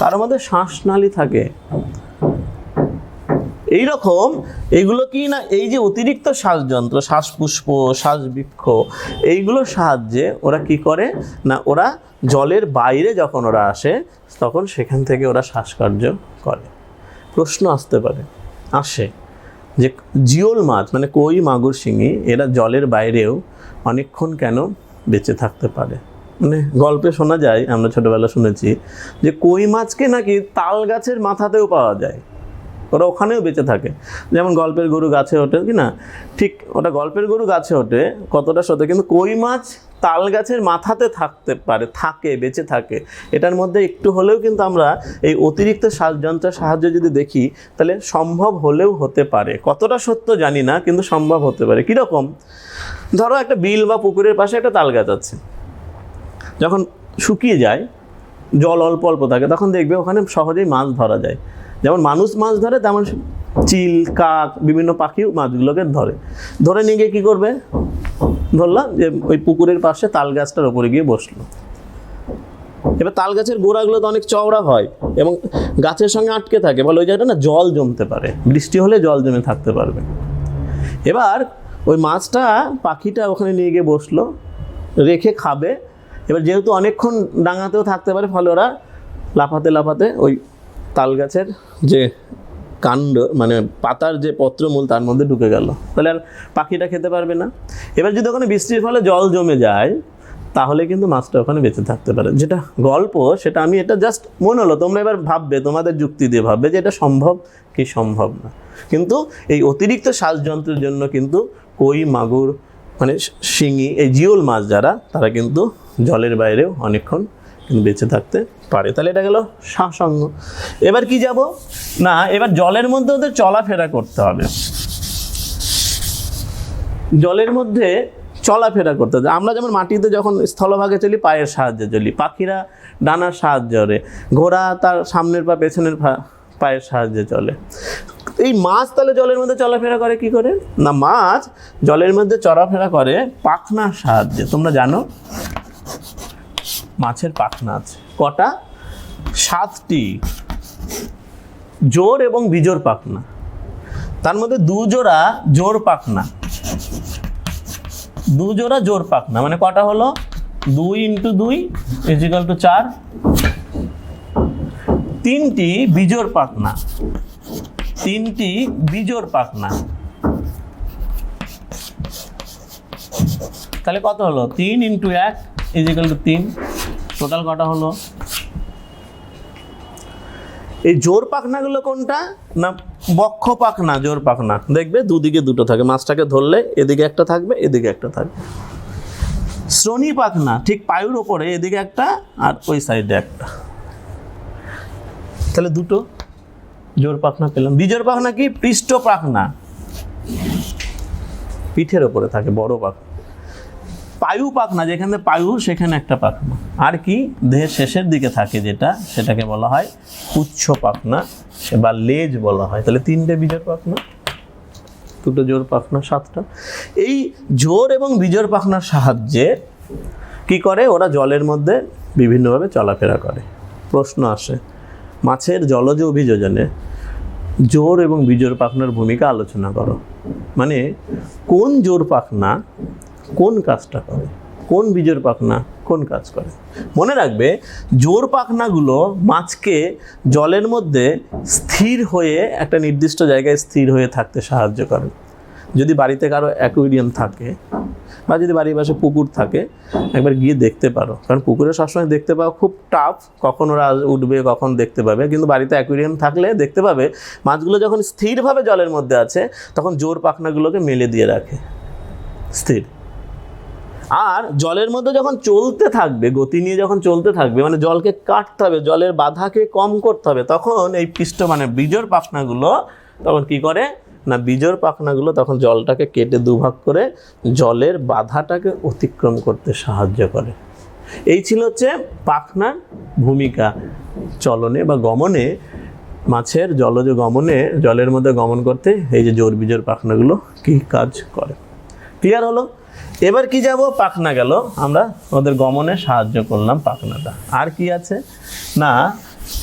কারোর মধ্যে শ্বাসনালী থাকে। এইরকম এইগুলো কি না, এই যে অতিরিক্ত শ্বাসযন্ত্র, শ্বাসপুষ্প, শ্বাসবৃক্ষ, এইগুলোর সাহায্যে ওরা কি করে না, ওরা জলের বাইরে যখন ওরা আসে তখন সেখান থেকে ওরা শ্বাসকার্য করে। প্রশ্ন আসতে পারে, আসে যে জিওল মাছ মানে কই, মাগুর, শিঙি, এরা জলের বাইরেও অনেকক্ষণ কেন বেঁচে থাকতে পারে? মানে গল্পে শোনা যায়, আমরা ছোটোবেলা শুনেছি যে কই মাছকে নাকি তাল গাছের মাথাতেও পাওয়া যায়, ওরা ওখানেও বেঁচে থাকে। যেমন গল্পের গরু গাছে ওঠে কি না, ঠিক ওটা গল্পের গরু গাছে ওঠে, কতটা সত্যি। কিন্তু কই মাছ তাল গাছের মাথাতে থাকতে পারে, থাকে, বেঁচে থাকে। এটার মধ্যে একটু হলেও কিন্তু আমরা এই অতিরিক্ত শ্বাসযন্ত্রের সাহায্যে যদি দেখি তাহলে সম্ভব হলেও হতে পারে। কতটা সত্য জানি না, কিন্তু সম্ভব হতে পারে। কীরকম? ধরো একটা বিল বা পুকুরের পাশে একটা তাল গাছ আছে, যখন শুকিয়ে যায়, জল অল্প অল্প থাকে, তখন দেখবে ওখানে সহজেই মাছ ধরা যায়। যেমন মানুষ মাছ ধরে, তেমন চিল, কাক, বিভিন্ন পাখিও মাছগুলোকে ধরে নিয়ে গিয়ে কী করবে? ধরলাম যে ওই পুকুরের পাশে তাল গাছটার ওপরে গিয়ে বসলো। এবার তাল গাছের গোড়াগুলো তো অনেক চওড়া হয় এবং গাছের সঙ্গে আটকে থাকে, বলে ওই জায়গাটা না জল জমতে পারে, বৃষ্টি হলে জল জমে থাকতে পারবে। এবার ওই মাছটা, পাখিটা ওখানে নিয়ে গিয়ে বসলো, রেখে খাবে। এবার যেহেতু অনেকক্ষণ ডাঙাতেও থাকতে পারে, ফলে ওরা লাফাতে লাফাতে ওই তাল গাছের যে কাণ্ড, মানে পাতার যে পত্রমূল, তার মধ্যে ঢুকে গেল। তাহলে আর পাখিটা খেতে পারবে না। এবার যদি ওখানে বৃষ্টির ফলে জল জমে যায়, তাহলে কিন্তু মাছটা ওখানে বেঁচে থাকতে পারে। যেটা গল্প, সেটা আমি, এটা জাস্ট মনে হলো, তোমরা এবার ভাববে, তোমাদের যুক্তি দিয়ে ভাববে যে এটা সম্ভব কি সম্ভব না। কিন্তু এই অতিরিক্ত শ্বাসযন্ত্রের জন্য কিন্তু কই, মাগুর, মানে শিঙি, এই জিওল মাছ যারা, তারা কিন্তু জলের বাইরেও অনেকক্ষণ কিন্তু বেঁচে থাকতে পারে। তাহলে এটা গেল শ্বাসঙ্গ। এবার কি যাব না, এবার জলের মধ্যে ওদের চলাফেরা করতে হবে। জলের মধ্যে চলাফেরা করতে হবে। আমরা যেমন মাটিতে যখন স্থলভাগে চলি, পায়ের সাহায্যে চলি, পাখিরা ডানার সাহায্যে, ঘোড়া তার সামনের পা পেছনের পায়ের সাহায্যে চলে। এই মাছ তাহলে জলের মধ্যে চলাফেরা করে কি করে না, মাছ জলের মধ্যে চলাফেরা করে পাখনার সাহায্যে। তোমরা জানো মাছের পাখনা আছে কটা? 7টি, জোড় এবং বিজোড় পাখনা। তার মধ্যে 2 জোড়া জোড় পাখনা, 2 জোড়া জোড় পাখনা, মানে কটা হলো? 2 × 2 = 4। 3টি বিজোড় পাখনা, 3টি বিজোড় পাখনা, তাহলে কত হলো? 3 × 1 = 3। টোটাল কটা হলো? এই জোড় পাখনাগুলো কোনটা না, বক্ষ পাখনা, জোড় পাখনা। দেখবে দুদিকে দুটো থাকে, মাছটাকে ধরলে এদিকে একটা থাকবে, এদিকে একটা থাকবে। শ্রোণী পাখনা ঠিক পায়ের ওপরে, এদিকে একটা আর ওই সাইডে একটা, তাহলে দুটো জোড় পাখনা পেলাম। বিজোড় পাখনা কি? পৃষ্ঠ পাখনা, পিঠের ওপরে থাকে বড় পাখনা। পায়ু পাখনা, যেখানে পায়ু সেখানে একটা পাখনা। আর কি দেহের শেষের দিকে থাকে যেটা, সেটাকে বলা হয় পুচ্ছ পাখনা বা লেজ বলা হয়। তাহলে 3টে বিজোড় পাখনা, 2টো জোড় পাখনা, 7টা। এই জোড় এবং বিজোড় পাখনার সাহায্যে কি করে ওরা জলের মধ্যে বিভিন্নভাবে চলাফেরা করে। প্রশ্ন আসে, মাছের জলজ অভিযোজনে জোড় এবং বিজোড় পাখনার ভূমিকা আলোচনা করো। মানে কোন জোড় পাখনা কোন কাজটা করে, কোন বিজোড় পাখনা কোন কাজ করে। মনে রাখবে, জোড় পাখনাগুলো মাছকে জলের মধ্যে স্থির হয়ে একটা নির্দিষ্ট জায়গায় স্থির হয়ে থাকতে সাহায্য করে। যদি বাড়িতে কারো অ্যাকুয়ারিয়াম থাকে বা যদি বাড়ির পাশে পুকুর থাকে, একবার গিয়ে দেখতে পারো। কারণ পুকুরে সবসময় দেখতে পাওয়া খুব টাফ, কখন ওরা উঠবে কখন দেখতে পাবে। কিন্তু বাড়িতে অ্যাকুয়ারিয়াম থাকলে দেখতে পাবে মাছগুলো যখন স্থিরভাবে জলের মধ্যে আছে তখন জোড় পাখনাগুলোকে মেলে দিয়ে রাখে স্থির। আর জলের মধ্যে যখন চলতে থাকবে, গতি নিয়ে যখন চলতে থাকবে, মানে জলকে কাটতে হবে, জলের বাধাকে কম করতে হবে, তখন এই মানে বিজোড় পাখনাগুলো তখন কি করে না, বিজোড় পাখনাগুলো তখন জলটাকে কেটে দুভাগ করে জলের বাধাটাকে অতিক্রম করতে সাহায্য করে। এই ছিল হচ্ছে পাখনার ভূমিকা চলনে বা গমনে, মাছের জলজ গমনে, জলের মধ্যে গমন করতে এই যে জোড় বিজোড় পাখনাগুলো কি কাজ করে। ক্লিয়ার হলো? এবার কি যাব, পাখনা গেল, আমরা ওদের গমনে সাহায্য করলাম পাখনাটা। আর কি আছে না,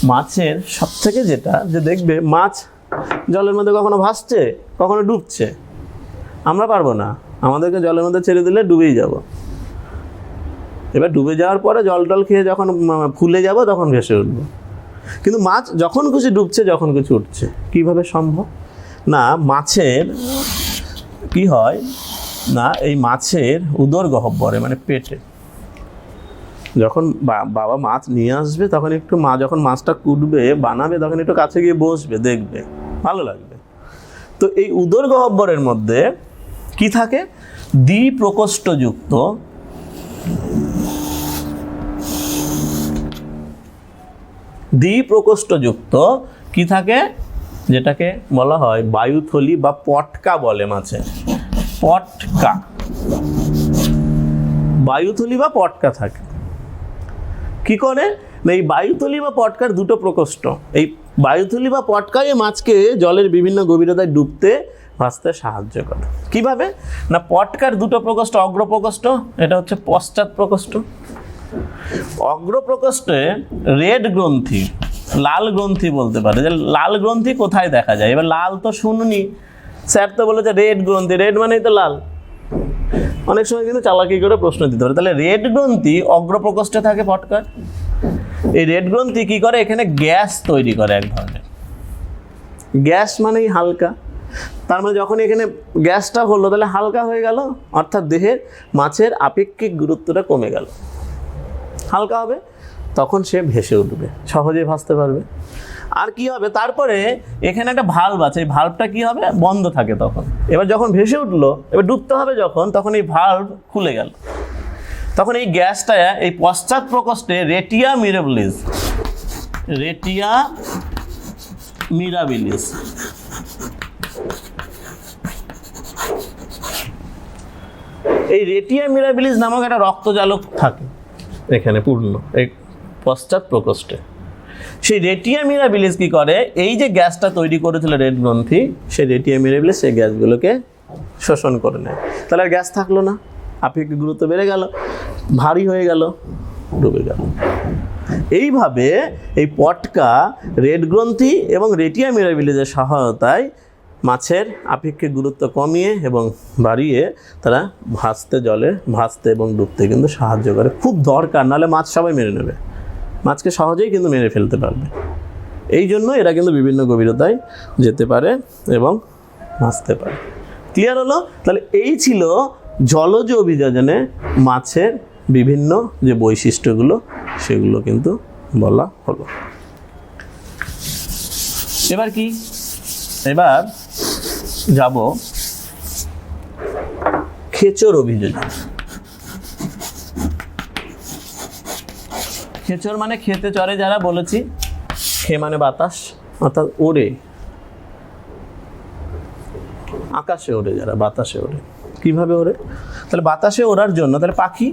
মাছের সব থেকে যেটা যে দেখবে মাছ জলের মধ্যে কখনো ভাসছে কখনো ডুবছে, আমরা পারবো না, আমাদেরকে জলের মধ্যে ছেড়ে দিলে ডুবেই যাব। এবার ডুবে যাওয়ার পরে জল টল খেয়ে যখন ফুলে যাব তখন ভেসে উঠবো। কিন্তু মাছ যখন খুশি ডুবছে যখন কিছু উঠছে, কিভাবে সম্ভব? না, মাছের কি হয় না, এই মাছের উদর গহ্বরে মানে পেটে যখন বাবা মাছ নিয়ে আসবে তখন একটু মা যখন মাছটা কুটবে বানাবে তখন একটু কাছে গিয়ে বসবে, দেখবে, ভালো লাগবে। তো এই উদর গহ্বরের মধ্যে কি থাকে, দ্বিপ্রকোষ্ঠযুক্ত কি থাকে, যেটাকে বলা হয় বায়ুথলি বা পটকা বলে মাছে, পটকা, বায়ুথলি বা পটকা থাকে। কি করে না, এই বায়ুথলি বা পটকার 2টো প্রকোষ্ঠ, এই বায়ুথলি বা পটকায় মাছকে জলের বিভিন্ন গভীরতায় ডুবতে ভাসতে সাহায্য করে। কিভাবে না, পটকার 2টো প্রকোষ্ঠ, অগ্রপ্রকোষ্ঠ, এটা হচ্ছে পশ্চাৎ প্রকোষ্ঠ। অগ্রপ্রকোষ্ঠে রেড গ্রন্থি, লাল গ্রন্থি বলতে পারে, যে লাল গ্রন্থি কোথায় দেখা যায়। এবার লাল তো শুনুনি, স্যার তো বলেছে রেড গ্রন্থি, রেড মানেই তো লাল। অনেক সময় কিন্তু চালাকি করে প্রশ্ন দিতে পারে। তাহলে রেড গ্রন্থি অগ্রপ্রকোষ্ঠে থাকে পটকার। এই রেড গ্রন্থি কি করে, এখানে গ্যাস তৈরি করে এক ধরনের। গ্যাস মানেই হালকা, তার মানে যখন এখানে গ্যাসটা হলো তাহলে হালকা হয়ে গেল, অর্থাৎ দেহের মাছের আপেক্ষিক গুরুত্বটা কমে গেল, হালকা হবে, তখন সে ভেসে উঠবে, সহজেই ভাসতে পারবে। আর কি হবে, তারপরে এখানে একটা ভাল্ব আছে, এই ভাল্বটা কি হবে, বন্ধ থাকে তখন। এবার যখন ভেসে উঠলো, এবার ডুবতে হবে যখন, তখন এই ভাল্ব খুলে গেল, তখন এই গ্যাসটা এই পশ্চাৎ প্রকোষ্ঠে রেটিয়া মিরাবিলিস, এই রেটিয়া মিরাবিলিস নামক একটা রক্তজালক থাকে এখানে পূর্ণ এই পশ্চাৎ প্রকোষ্ঠে। সেই রেটিয়া মিরাবিলিস কি করে, এই যে গ্যাসটা তৈরি করেছিল রেড গ্রন্থি, সেই রেটিয়া মিরাবিলিস সেই গ্যাসগুলোকে শোষণ করে নেয়। তাহলে আর গ্যাস থাকলো না, আপেক্ষিক গুরুত্ব বেড়ে গেল, ভারী হয়ে গেল, ডুবে গেল। এইভাবে এই পটকা রেড গ্রন্থি এবং রেটিয়া মিরাবিলিসের সহায়তায় মাছের আপেক্ষিক গুরুত্ব কমিয়ে এবং বাড়িয়ে তারা জলে ভাসতে এবং ডুবতে কিন্তু সাহায্য করে। খুব দরকার, নাহলে মাছ সবাই মেরে নেবে, মাছকে সহজেই কিন্তু মেরে ফেলতে পারবে। এই জন্য এরা কিন্তু বিভিন্ন গভীরতায় যেতে পারে এবং ভাসতে পারে। ক্লিয়ার হলো? তাহলে এই ছিল জলজ অভিযোজনে মাছের বিভিন্ন যে বৈশিষ্ট্যগুলো সেগুলো কিন্তু বলা হলো। এবার কি, এবার যাব খেচর অভিযোজন। খেচর মানে খেতে চড়ে যারা, বলেছি খে মানে বাতাস, অর্থাৎ ওড়ে। আকাশে ওড়ে, যারা বাতাসে ওড়ে। কিভাবে ওড়ে? তাহলে বাতাসে ওড়ার জন্য তাহলে পাখি,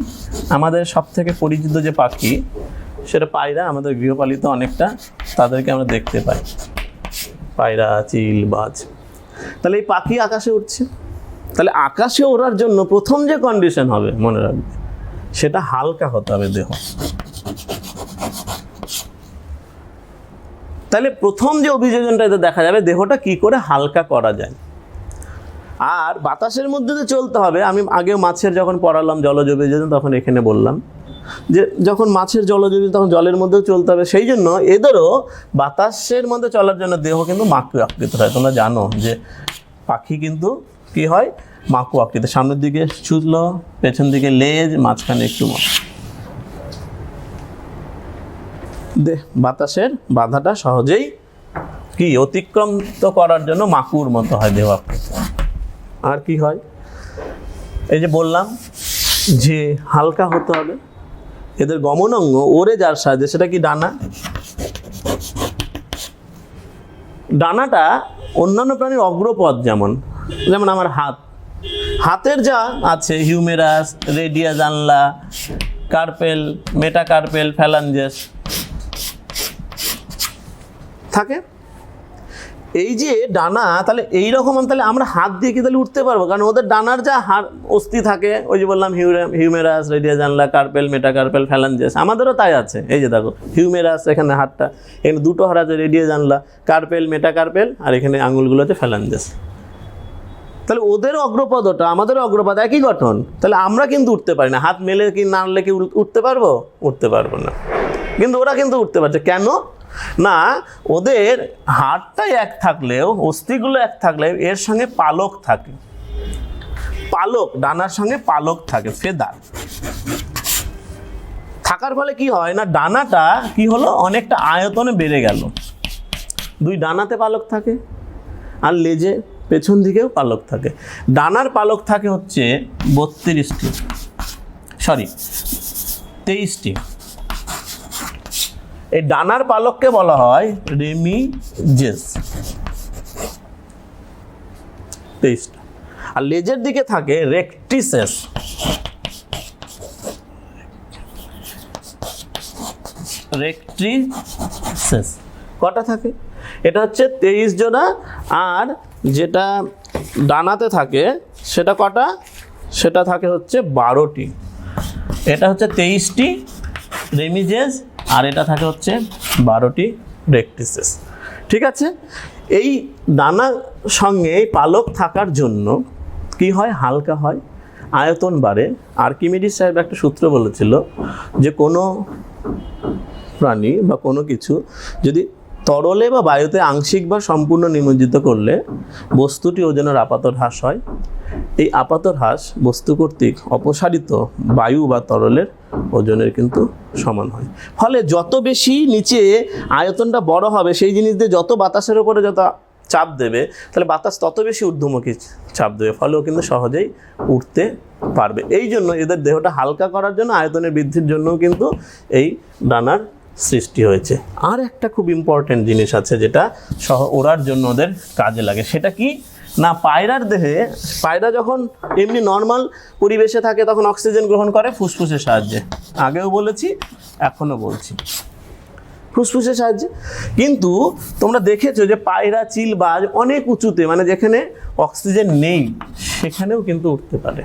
আমাদের সব থেকে পরিচিত যে পাখি সেটা পায়রা, আমাদের গৃহপালিত অনেকটা, তাদেরকে আমরা দেখতে পাই, পায়রা, চিল, বাজ। তাহলে এই পাখি আকাশে উঠছে, তাহলে আকাশে ওড়ার জন্য প্রথম যে কন্ডিশন হবে মনে রাখবে, সেটা হালকা হতে হবে দেহ। তাহলে প্রথম যে অভিযোজনটা এতে দেখা যাবে দেহটা কি করে হালকা করা যায়। আর বাতাসের মধ্যে দিয়ে চলতে হবে। আমি আগেও মাছের যখন পড়ালাম জলজ অভিযোজন, তখন এখানে বললাম যে যখন মাছের জলজ অভিযোজন তখন জলের মধ্যেও চলতে হবে। সেই জন্য এদেরও বাতাসের মধ্যে চলার জন্য দেহ কিন্তু মাকু আকৃতির হয়। তোমরা জানো যে পাখি কিন্তু কি হয়, মাকু আকৃতি, সামনের দিকে ছুটলো, পেছন দিকে লেজ, মাঝখানে একটু বাতাসের বাধাটা সহজেই কি অতিক্রম করার জন্য মাকুর মতো হয় দেহ আকৃতি। আর কি হয়, এই যে বললাম যে হালকা হতে হবে। এদের গমনাঙ্গ ওড়ে যার সাহায্যে, সেটা কি ডানা। ডানাটা অন্যান্য প্রাণীর অগ্রপদ, যেমন আমার হাত, হাতের যা আছে হিউমেরাস, রেডিয়া জানলা, কার্পেল, মেটাকার্পেল, ফ্যালাঞ্জেস থাকে। এই যে ডানা, তাহলে এইরকম তাহলে আমরা হাত দিয়ে কি তাহলে উঠতে পারবো? কারণ ওদের ডানার যা অস্থি থাকে, ওই যে বললাম হিউমেরাস, রেডিয়া জানলা, কার্পেল, মেটাকার্পেল, ফ্যালাঞ্জেস, আমাদেরও তাই আছে। এই যে দেখো হিউমেরাস, এখানে হাতটা, এখানে দুটো হাড় আছে, রেডিয়া জানলা, কার্পেল, মেটাকার্পেল, আর এখানে আঙুলগুলো আছে ফ্যালাঞ্জেস। তাহলে ওদের অগ্রপদটা আমাদের অগ্রপদ একই গঠন, তাহলে আমরা কিন্তু উঠতে পারি না। হাত মেলে কি নাড়লে কি উঠতে পারবো? উঠতে পারবো না। কিন্তু ওরা কিন্তু উঠতে পারছে। কেন না, ওদের হাড়টাই এক থাকলেও, অস্থিগুলো এক থাকলেও এর সঙ্গে পালক থাকে। পালক, ডানার সঙ্গে পালক থাকে, ফেদার থাকার ফলে কি হয় না, ডানাটা কি হলো, অনেকটা আয়তনে বেড়ে গেল। দুই ডানাতে পালক থাকে, আর লেজে পেছন দিকেও পালক থাকে। ডানার পালক থাকে হচ্ছে 23টি। এই ডানার পালককে বলা হয় রেমিজেস, 23টা। আর লেজের দিকে থাকে রেকটিসেস। কটা থাকে? এটা হচ্ছে 23 জোড়া। আর যেটা ডানাতে থাকে সেটা কটা? সেটা থাকে হচ্ছে 12টি। এটা হচ্ছে 23টি রেমিজেস, আর এটা থাকে হচ্ছে 12টি রেকটিসেস। ঠিক আছে। এই ডানার সঙ্গে পালক থাকার জন্য কি হয়, হালকা হয়, আয়তন বাড়ে। আর্কিমিডিস সাহেব একটা সূত্র বলেছিল যে কোনো প্রাণী বা কোনো কিছু যদি তরলে বা বায়ুতে আংশিক বা সম্পূর্ণ নিমজ্জিত করলে বস্তুটি ওজনের আপাত হ্রাস হয়। এই আপাত হ্রাস বস্তু কর্তৃক অপসারিত বায়ু বা তরলের ওজনের কিন্তু সমান হয়। ফলে যত বেশি নিচে আয়তনটা বড় হবে, সেই জিনিস দিয়ে যত বাতাসের উপরে যত চাপ দেবে, তাহলে বাতাস তত বেশি ঊর্ধ্বমুখী চাপ দেবে, ফলেও কিন্তু সহজেই উঠতে পারবে। এই জন্য এদের দেহটা হালকা করার জন্য, আয়তনের বৃদ্ধির জন্যও কিন্তু এই ডানার সৃষ্টি হয়েছে। আর একটা খুব ইম্পর্টেন্ট জিনিস আছে যেটা ওড়ার জন্য ওদের কাজে লাগে। সেটা কি না, পায়রার দেহে, পায়রা যখন এমনি নর্মাল পরিবেশে থাকে তখন অক্সিজেন গ্রহণ করে ফুসফুসের সাহায্যে। আগেও বলেছি, এখনও বলছি, ফুসফুসের সাহায্যে। কিন্তু তোমরা দেখেছো যে পায়রা, চিল, বাজ অনেক উঁচুতে, মানে যেখানে অক্সিজেন নেই সেখানেও কিন্তু উঠতে পারে,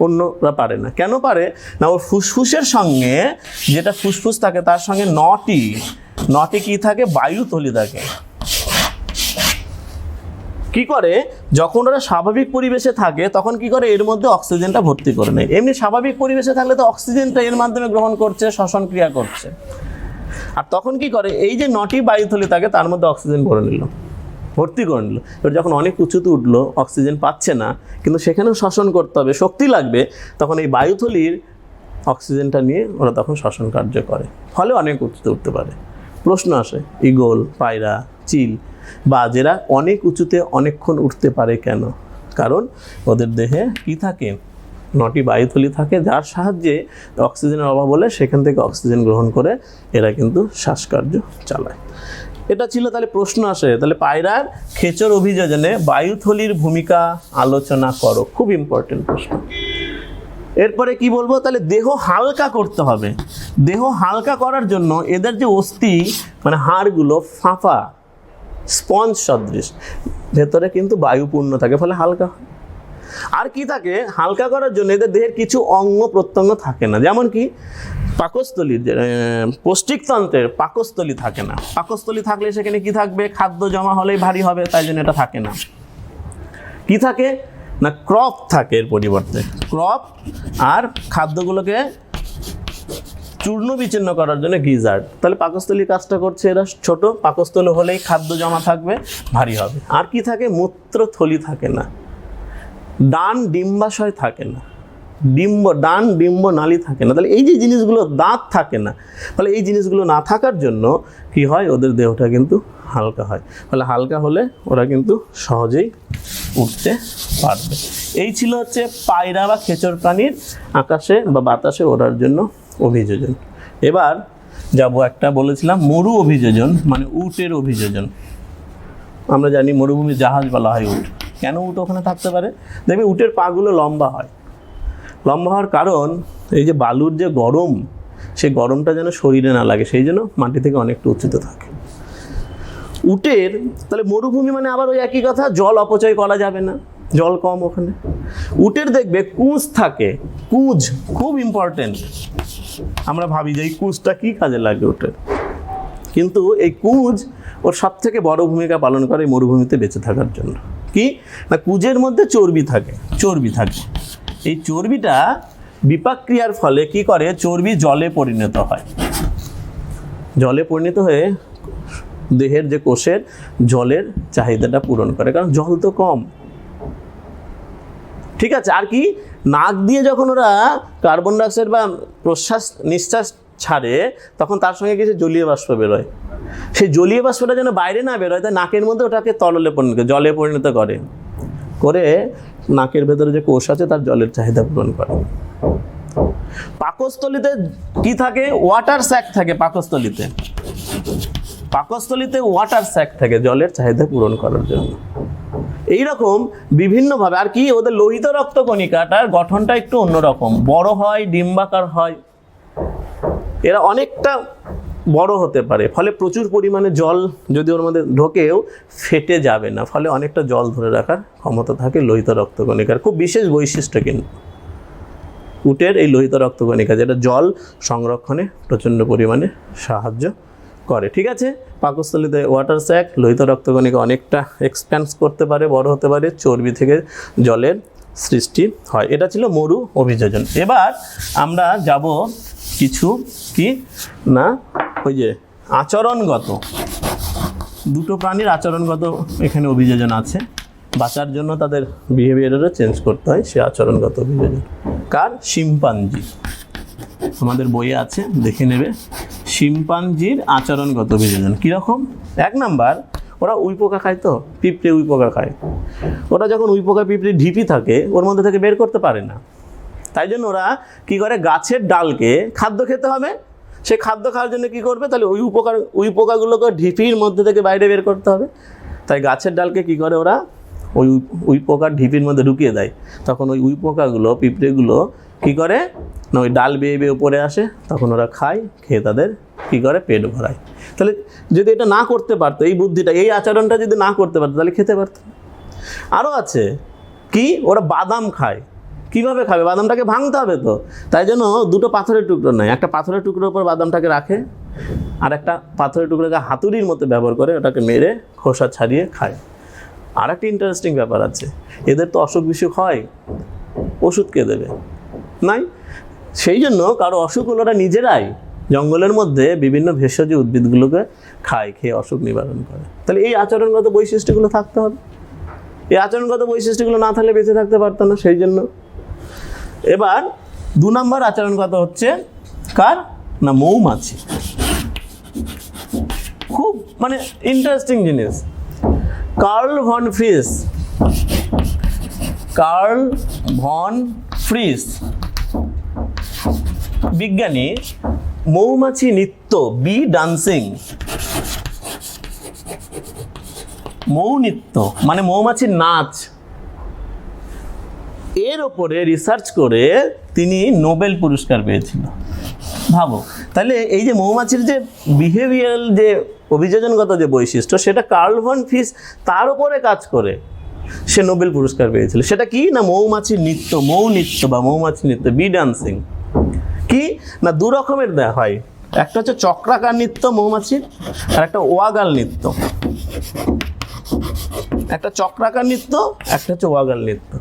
অন্যরা পারে না। কেন পারে না, ওর ফুসফুসের সঙ্গে, যেটা ফুসফুস থাকে তার সঙ্গে নটি কি থাকে, বায়ুথলি থাকে। কি করে, যখন ওরা স্বাভাবিক পরিবেশে থাকে তখন কি করে, এর মধ্যে অক্সিজেনটা ভর্তি করে নেয়। এমনি স্বাভাবিক পরিবেশে থাকলে তো অক্সিজেনটা এর মাধ্যমে গ্রহণ করছে, শ্বসন ক্রিয়া করছে। আর তখন কি করে, এই যে 9টি বায়ুথলি থাকে তার মধ্যে অক্সিজেন ভর্তি করে নিল। এবার যখন অনেক উঁচুতে উঠলো, অক্সিজেন পাচ্ছে না, কিন্তু সেখানেও শ্বসন করতে হবে, শক্তি লাগবে, তখন এই বায়ুথলির অক্সিজেনটা নিয়ে ওরা তখন শ্বসন কার্য করে, ফলে অনেক উঁচুতে উঠতে পারে। প্রশ্ন আসে, ঈগল, পায়রা, চিল বা যেরা অনেক উঁচুতে অনেকক্ষণ উঠতে পারে কেন? কারণ ওদের দেহে কি থাকে, 9টি বায়ুথলি থাকে, যার সাহায্যে অক্সিজেনের অভাব হলে সেখান থেকে অক্সিজেন গ্রহণ করে এরা কিন্তু শ্বাসকার্য চালায়। এটা ছিল। তাহলে প্রশ্ন আসে, তাহলে পায়রার খেচর অভিযোজনে বায়ুথলির ভূমিকা আলোচনা করো, খুব ইম্পর্টেন্ট প্রশ্ন। এরপরে কি বলবো, তাহলে দেহ হালকা করতে হবে। দেহ হালকা করার জন্য এদের যে অস্থি মানে হাড়গুলো ফাঁপা স্পঞ্জ সদৃশ, ভেতরে কিন্তু বায়ুপূর্ণ থাকে, ফলে হালকা হয়। আর কি থাকে হালকা করার জন্য, এদের দেহের কিছু অঙ্গ প্রত্যঙ্গ থাকে না, যেমন কি পাকস্থলী, পৌষ্টিকতন্ত্রের পাকস্থলী থাকে না। পাকস্থলী থাকলে সেখানে কি থাকবে, খাদ্য জমা হলেই ভারী হবে, তাই জন্য এটা থাকে না। কি থাকে না, ক্রপ থাকে এর পরিবর্তে, ক্রপ, আর খাদ্যগুলোকে চূর্ণ বিচ্ছিন্ন করার জন্য গিজার্ড। তাহলে পাকস্থলী কাজটা করছে এরা, ছোট পাকস্থলী হলেই খাদ্য জমা থাকবে, ভারী হবে। আর কি থাকে, মূত্রথলি থাকে না, ডান ডিম্বাশয় থাকে না, ডান ডিম্ব নালী থাকে না। তাহলে এই যে জিনিসগুলো, দাঁত থাকে না, ফলে এই জিনিসগুলো না থাকার জন্য কি হয়, ওদের দেহটা কিন্তু হালকা হয়। ফলে হালকা হলে ওরা কিন্তু সহজেই উঠতে পারবে। এই ছিল হচ্ছে পায়রা বা খেচর প্রাণীর আকাশে বা বাতাসে ওড়ার জন্য অভিযোজন। এবার যাব একটা বলেছিলাম মরু অভিযোজন, মানে উটের অভিযোজন। আমরা জানি মরুভূমির জাহাজ বলা হয় উট। কেন উট ওখানে থাকতে পারে, দেখবে উটের পাগুলো লম্বা হয়। লম্বা হওয়ার কারণ এই যে বালুর যে গরম, সেই গরমটা যেন শরীরে না লাগে, সেই জন্য মাটি থেকে অনেকটা উঁচুতে থাকে উটের। তাহলে মরুভূমি মানে আবার ওই একই কথা, জল অপচয় করা যাবে না, জল কম ওখানে। উটের দেখবে কুঁজ থাকে, কুঁজ খুব ইম্পর্টেন্ট। আমরা ভাবি যে এই কুঁজটা কী কাজে লাগে উটের, কিন্তু এই কুঁজ ওর সব থেকে বড় ভূমিকা পালন করে এই মরুভূমিতে বেঁচে থাকার জন্য। কি না, কুঁজের মধ্যে চর্বি থাকে। এই চর্বিটা বিপাক ক্রিয়ার ফলে কি করে, চর্বি জলে পরিণত হয়। জলে পরিণত হয়ে দেহের যে কোষের জলের চাহিদাটা পূরণ করে, কারণ জল তো কম। ঠিক আছে, আর কি, নাক দিয়ে যখন ওরা কার্বন ডাইঅক্সাইড বা নিঃশ্বাস ছাড়ে, তখন তার সঙ্গে কিছু জলীয় বাষ্প বেরোয়। সেই জলীয় বাষ্পটা যেন বাইরে না বেরোয়, তাই নাকের মধ্যে ওটাকে তরলে পরিণত করে, জলে পরিণত করে নাকের ভেতরে যে কোষ আছে তার জলের চাহিদা পূরণ করে। পাকস্থলীতে কি থাকে, ওয়াটার স্যাক থাকে। পাকস্থলীতে ওয়াটার স্যাক থাকে জলের চাহিদা পূরণ করার জন্য। এইরকম বিভিন্নভাবে। আর কি, ওদের লোহিত রক্তকণিকাটার গঠনটা একটু অন্যরকম, বড় হয়, ডিম্বাকার হয়। এরা অনেকটা বড় হতে পারে, ফলে প্রচুর পরিমাণে জল যদি ওর মধ্যে ঢোকেও ফেটে যাবে না, ফলে অনেকটা জল ধরে রাখার ক্ষমতা থাকে লোহিত রক্তকণিকার। খুব বিশেষ বৈশিষ্ট্য কিন্তু উটের এই লোহিত রক্তকণিকা, যেটা জল সংরক্ষণে প্রচণ্ড পরিমাণে সাহায্য করে। ঠিক আছে, পাকস্থলীতে ওয়াটার স্যাক, লোহিত রক্তকণিকা অনেকটা এক্সপ্যান্স করতে পারে, বড় হতে পারে, চর্বি থেকে জলের সৃষ্টি হয়। এটা ছিল মরু অভিযোজন। এবার আমরা যাব কিছু কি না, ওই যে আচরণগত, দুটো প্রাণীর আচরণগত এখানে অভিযোজন আছে। বাঁচার জন্য তাদের বিহেভিয়ারেরও চেঞ্জ করতে হয়, সে আচরণগত অভিযোজন। কার, শিম্পাঞ্জি। আমাদের বইয়ে আছে, দেখে নেবে। শিম্পাঞ্জির আচরণগত অভিযোজন কীরকম। 1 নাম্বার, ওরা উইপোকা খায়, তো পিঁপড়ে উইপোকা খায়। ওরা যখন উইপোকা পিঁপড়ে ঢিপি থাকে, ওর মধ্যে থেকে বের করতে পারে না, তাই জন্য ওরা কী করে, গাছের ডালকে খাদ্য খেতে হবে, সে খাদ্য খাওয়ার জন্য কী করবে, তাহলে ওই পোকাগুলোকে ঢিপির মধ্যে থেকে বাইরে বের করতে হবে। তাই গাছের ডালকে কী করে, ওরা ওই পোকার ঢিপির মধ্যে ঢুকিয়ে দেয়। তখন ওই পোকাগুলো, পিঁপড়েগুলো কী করে না, ওই ডাল বেয়ে বেয়ে উপরে আসে, তখন ওরা খায়, খেয়ে তাদের কী করে, পেট ভরায়। তাহলে যদি এটা না করতে পারতো, এই বুদ্ধিটা, এই আচরণটা যদি না করতে পারতো, তাহলে খেতে পারতো। আরও আছে কি, ওরা বাদাম খায়। কীভাবে খাবে, বাদামটাকে ভাঙতে হবে তো, তাই জন্য দুটো পাথরের টুকরো নেয়, একটা পাথরের টুকরোর উপর বাদামটাকে রাখে, আর একটা পাথরের টুকরোকে হাতুড়ির মতো ব্যবহার করে ওটাকে মেরে খোসা ছাড়িয়ে খায়। আর একটা ইন্টারেস্টিং ব্যাপার আছে, এদের তো অসুখ বিসুখ হয়, ওষুধ কে দেবে, নাই। সেই জন্য কারো অসুখ হলো ওরা নিজেরাই জঙ্গলের মধ্যে বিভিন্ন ভেষজ উদ্ভিদগুলোকে খায়, খেয়ে অসুখ নিবারণ করে। তাহলে এই আচরণগত বৈশিষ্ট্যগুলো থাকতে হবে। এই আচরণগত বৈশিষ্ট্যগুলো না থাকলে বেঁচে থাকতে পারতো না, সেই জন্য। এবার 2 নম্বর আচরণগত হচ্ছে কার না, মৌমাছি। খুব মানে ইন্টারেস্টিং জিনিস। কার্ল ভন ফ্রিস বিজ্ঞানী মৌমাছি নৃত্য, বি ডান্সিং, মৌ নৃত্য মানে মৌমাছির নাচ, এর ওপরে রিসার্চ করে তিনি নোবেল পুরস্কার পেয়েছিল। ভাবো তাহলে এই যে মৌমাছির যে বিহেভিয়ারাল যে অভিযোজনগত যে বৈশিষ্ট্য, সেটা কার্ল ভন ফিশ তার উপরে কাজ করে সে নোবেল পুরস্কার পেয়েছিল। সেটা কি না মৌমাছির নৃত্য, মৌ নৃত্য বা মৌমাছি নৃত্য, বি ডান্সিং। কি না দু রকমের দেওয়া হয়, একটা হচ্ছে চক্রাকার নৃত্য মৌমাছির, আর একটা ওয়াগাল নৃত্য। একটা চক্রাকার নৃত্য, একটা হচ্ছে ওয়াগাল নৃত্য।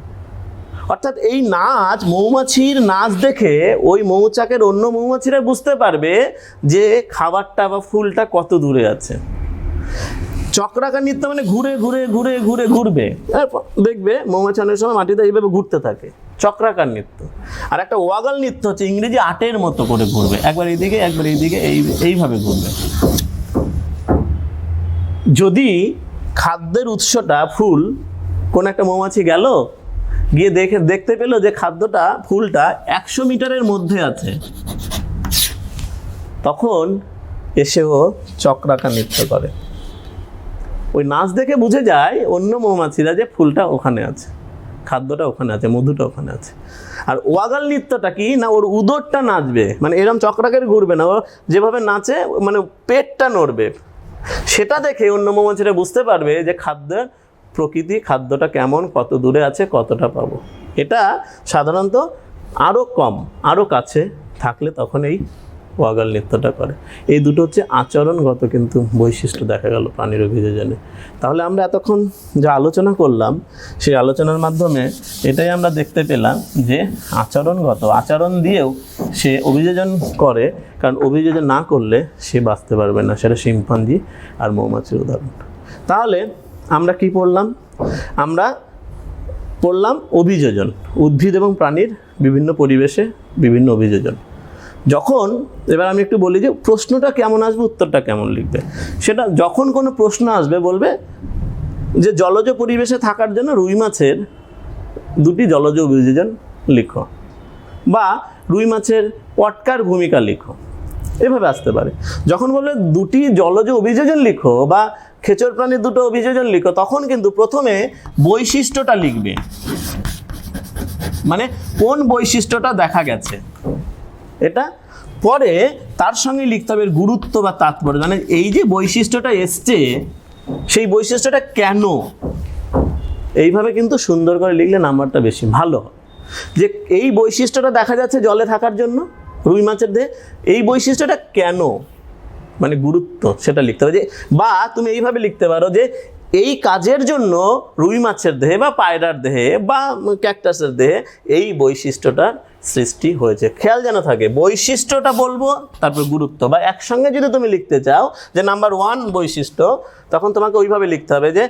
অর্থাৎ এই নাচ, মৌমাছির নাচ দেখে ওই মৌচাকের অন্য মৌমাছিরা বুঝতে পারবে যে খাবারটা বা ফুলটা কত দূরে আছে। চক্রাকার নৃত্য মানে ঘুরে ঘুরে ঘুরে ঘুরে ঘুরবে, দেখবে মৌমাছি অনেক সময় মাটিতে এইভাবে ঘুরতে থাকে, চক্রাকার নৃত্য। আর একটা ওয়াগাল নৃত্য হচ্ছে ইংরেজি আটের মতো করে ঘুরবে, একবার এইদিকে একবার এইদিকে, এইভাবে ঘুরবে। যদি খাদ্যের উৎসটা ফুল, কোন একটা মৌমাছি গেল, গিয়ে দেখতে পেলো যে খাদ্যটা ফুলটা 100 মিটারের মধ্যে আছে, তখন এসেও চক্রাকার নৃত্য করে। ওই নাচ দেখে বুঝে যায় অন্য মৌমাছিরা যে ফুলটা ওখানে আছে, খাদ্যটা ওখানে আছে, মধুটা ওখানে আছে। আর ওয়াগাল নৃত্যটা কি না ওর উদরটা নাচবে, মানে এরকম চক্রাকারে ঘুরবে না, ও যেভাবে নাচে মানে পেটটা নড়বে। সেটা দেখে অন্য মৌমাছিরা বুঝতে পারবে যে খাদ্যের প্রকৃতি, খাদ্যটা কেমন, কত দূরে আছে, কতটা পাবো। এটা সাধারণত আরও কম, আরও কাছে থাকলে তখন এই ওয়াগাল নৃত্যটা করে। এই দুটো হচ্ছে আচরণগত কিন্তু বৈশিষ্ট্য দেখা গেল প্রাণীর অভিযোজনে। তাহলে আমরা এতক্ষণ যা আলোচনা করলাম, সেই আলোচনার মাধ্যমে এটাই আমরা দেখতে পেলাম যে আচরণগত, আচরণ দিয়েও সে অভিযোজন করে, কারণ অভিযোজন না করলে সে বাঁচতে পারবে না। সেটা শিম্পাঞ্জি আর মৌমাছির উদাহরণ। তাহলে আমরা কি পড়লাম? আমরা পড়লাম অভিযোজন, উদ্ভিদ এবং প্রাণীর বিভিন্ন পরিবেশে বিভিন্ন অভিযোজন। যখন এবার আমি একটু বলি যে প্রশ্নটা কেমন আসবে, উত্তরটা কেমন লিখবে। সেটা যখন কোনো প্রশ্ন আসবে বলবে যে জলজ পরিবেশে থাকার জন্য রুই মাছের 2টি জলজ অভিযোজন লিখো, বা রুই মাছের পটকার ভূমিকা লিখো, এভাবে আসতে পারে। যখন বলবে 2টি জলজ অভিযোজন লিখো বা খেচর প্রাণীর 2টো অভিযোজন লিখো, তখন কিন্তু প্রথমে বৈশিষ্ট্যটা লিখবে, মানে কোন বৈশিষ্ট্যটা দেখা গেছে এটা। পরে তার সঙ্গে লিখতে হবে গুরুত্ব বা তাৎপর্য, মানে এই যে বৈশিষ্ট্যটা এসছে সেই বৈশিষ্ট্যটা কেন। এইভাবে কিন্তু সুন্দর করে লিখলে নাম্বারটা বেশি ভালো। যে এই বৈশিষ্ট্যটা দেখা যাচ্ছে জলে থাকার জন্য রুই মাছের দেহে, এই বৈশিষ্ট্যটা কেন, মানে গুরুত্ব, সেটা লিখতে হবে। যে বা তুমি এইভাবে লিখতে পারো যে এই কাজের জন্য রুই মাছের দেহে বা পায়রার দেহে বা ক্যাকটাসের দেহে এই বৈশিষ্ট্যটার সৃষ্টি হয়েছে। খেয়াল যেন থাকে, বৈশিষ্ট্যটা বলবো তারপর গুরুত্ব, বা একসঙ্গে যদি তুমি লিখতে চাও যে নাম্বার 1 বৈশিষ্ট্য, তখন তোমাকে ওইভাবে লিখতে হবে যে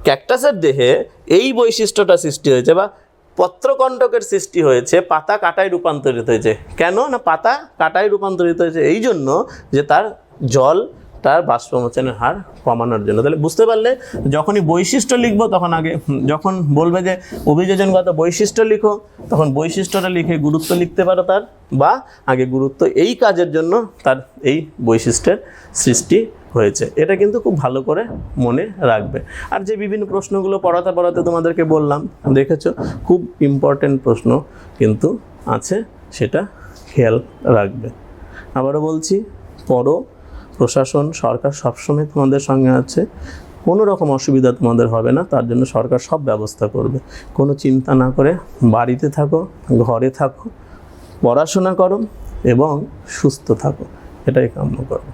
ক্যাকটাসের দেহে এই বৈশিষ্ট্যটা সৃষ্টি হয়েছে, বা পত্রকণ্টকের সৃষ্টি হয়েছে, পাতা কাঁটায় রূপান্তরিত হয়েছে। কেন না পাতা কাঁটায় রূপান্তরিত হয়েছে এই জন্য যে তার জল, তার বাষ্পমোচনের হার কমানোর জন্য। তাহলে বুঝতে পারলে যখনই বৈশিষ্ট্য লিখবো তখন আগে, যখন বলবে যে অভিযোজনগত বৈশিষ্ট্য লিখো, তখন বৈশিষ্ট্যটা লিখে গুরুত্ব লিখতে পারো তার, বা আগে গুরুত্ব, এই কাজের জন্য তার এই বৈশিষ্ট্যের সৃষ্টি হয়েছে। এটা কিন্তু খুব ভালো করে মনে রাখবে। আর যে বিভিন্ন প্রশ্নগুলো পড়াতে পড়াতে তোমাদেরকে বললাম, দেখেছো খুব ইম্পর্টেন্ট প্রশ্ন কিন্তু আছে, সেটা খেয়াল রাখবে। আবারও বলছি, পড়ো, প্রশাসন, সরকার সবসময় তোমাদের সঙ্গে আছে, কোনো রকম অসুবিধা তোমাদের হবে না, তার জন্য সরকার সব ব্যবস্থা করবে। কোনো চিন্তা না করে বাড়িতে থাকো, ঘরে থাকো, পড়াশোনা করো এবং সুস্থ থাকো, এটাই কাম্য করো।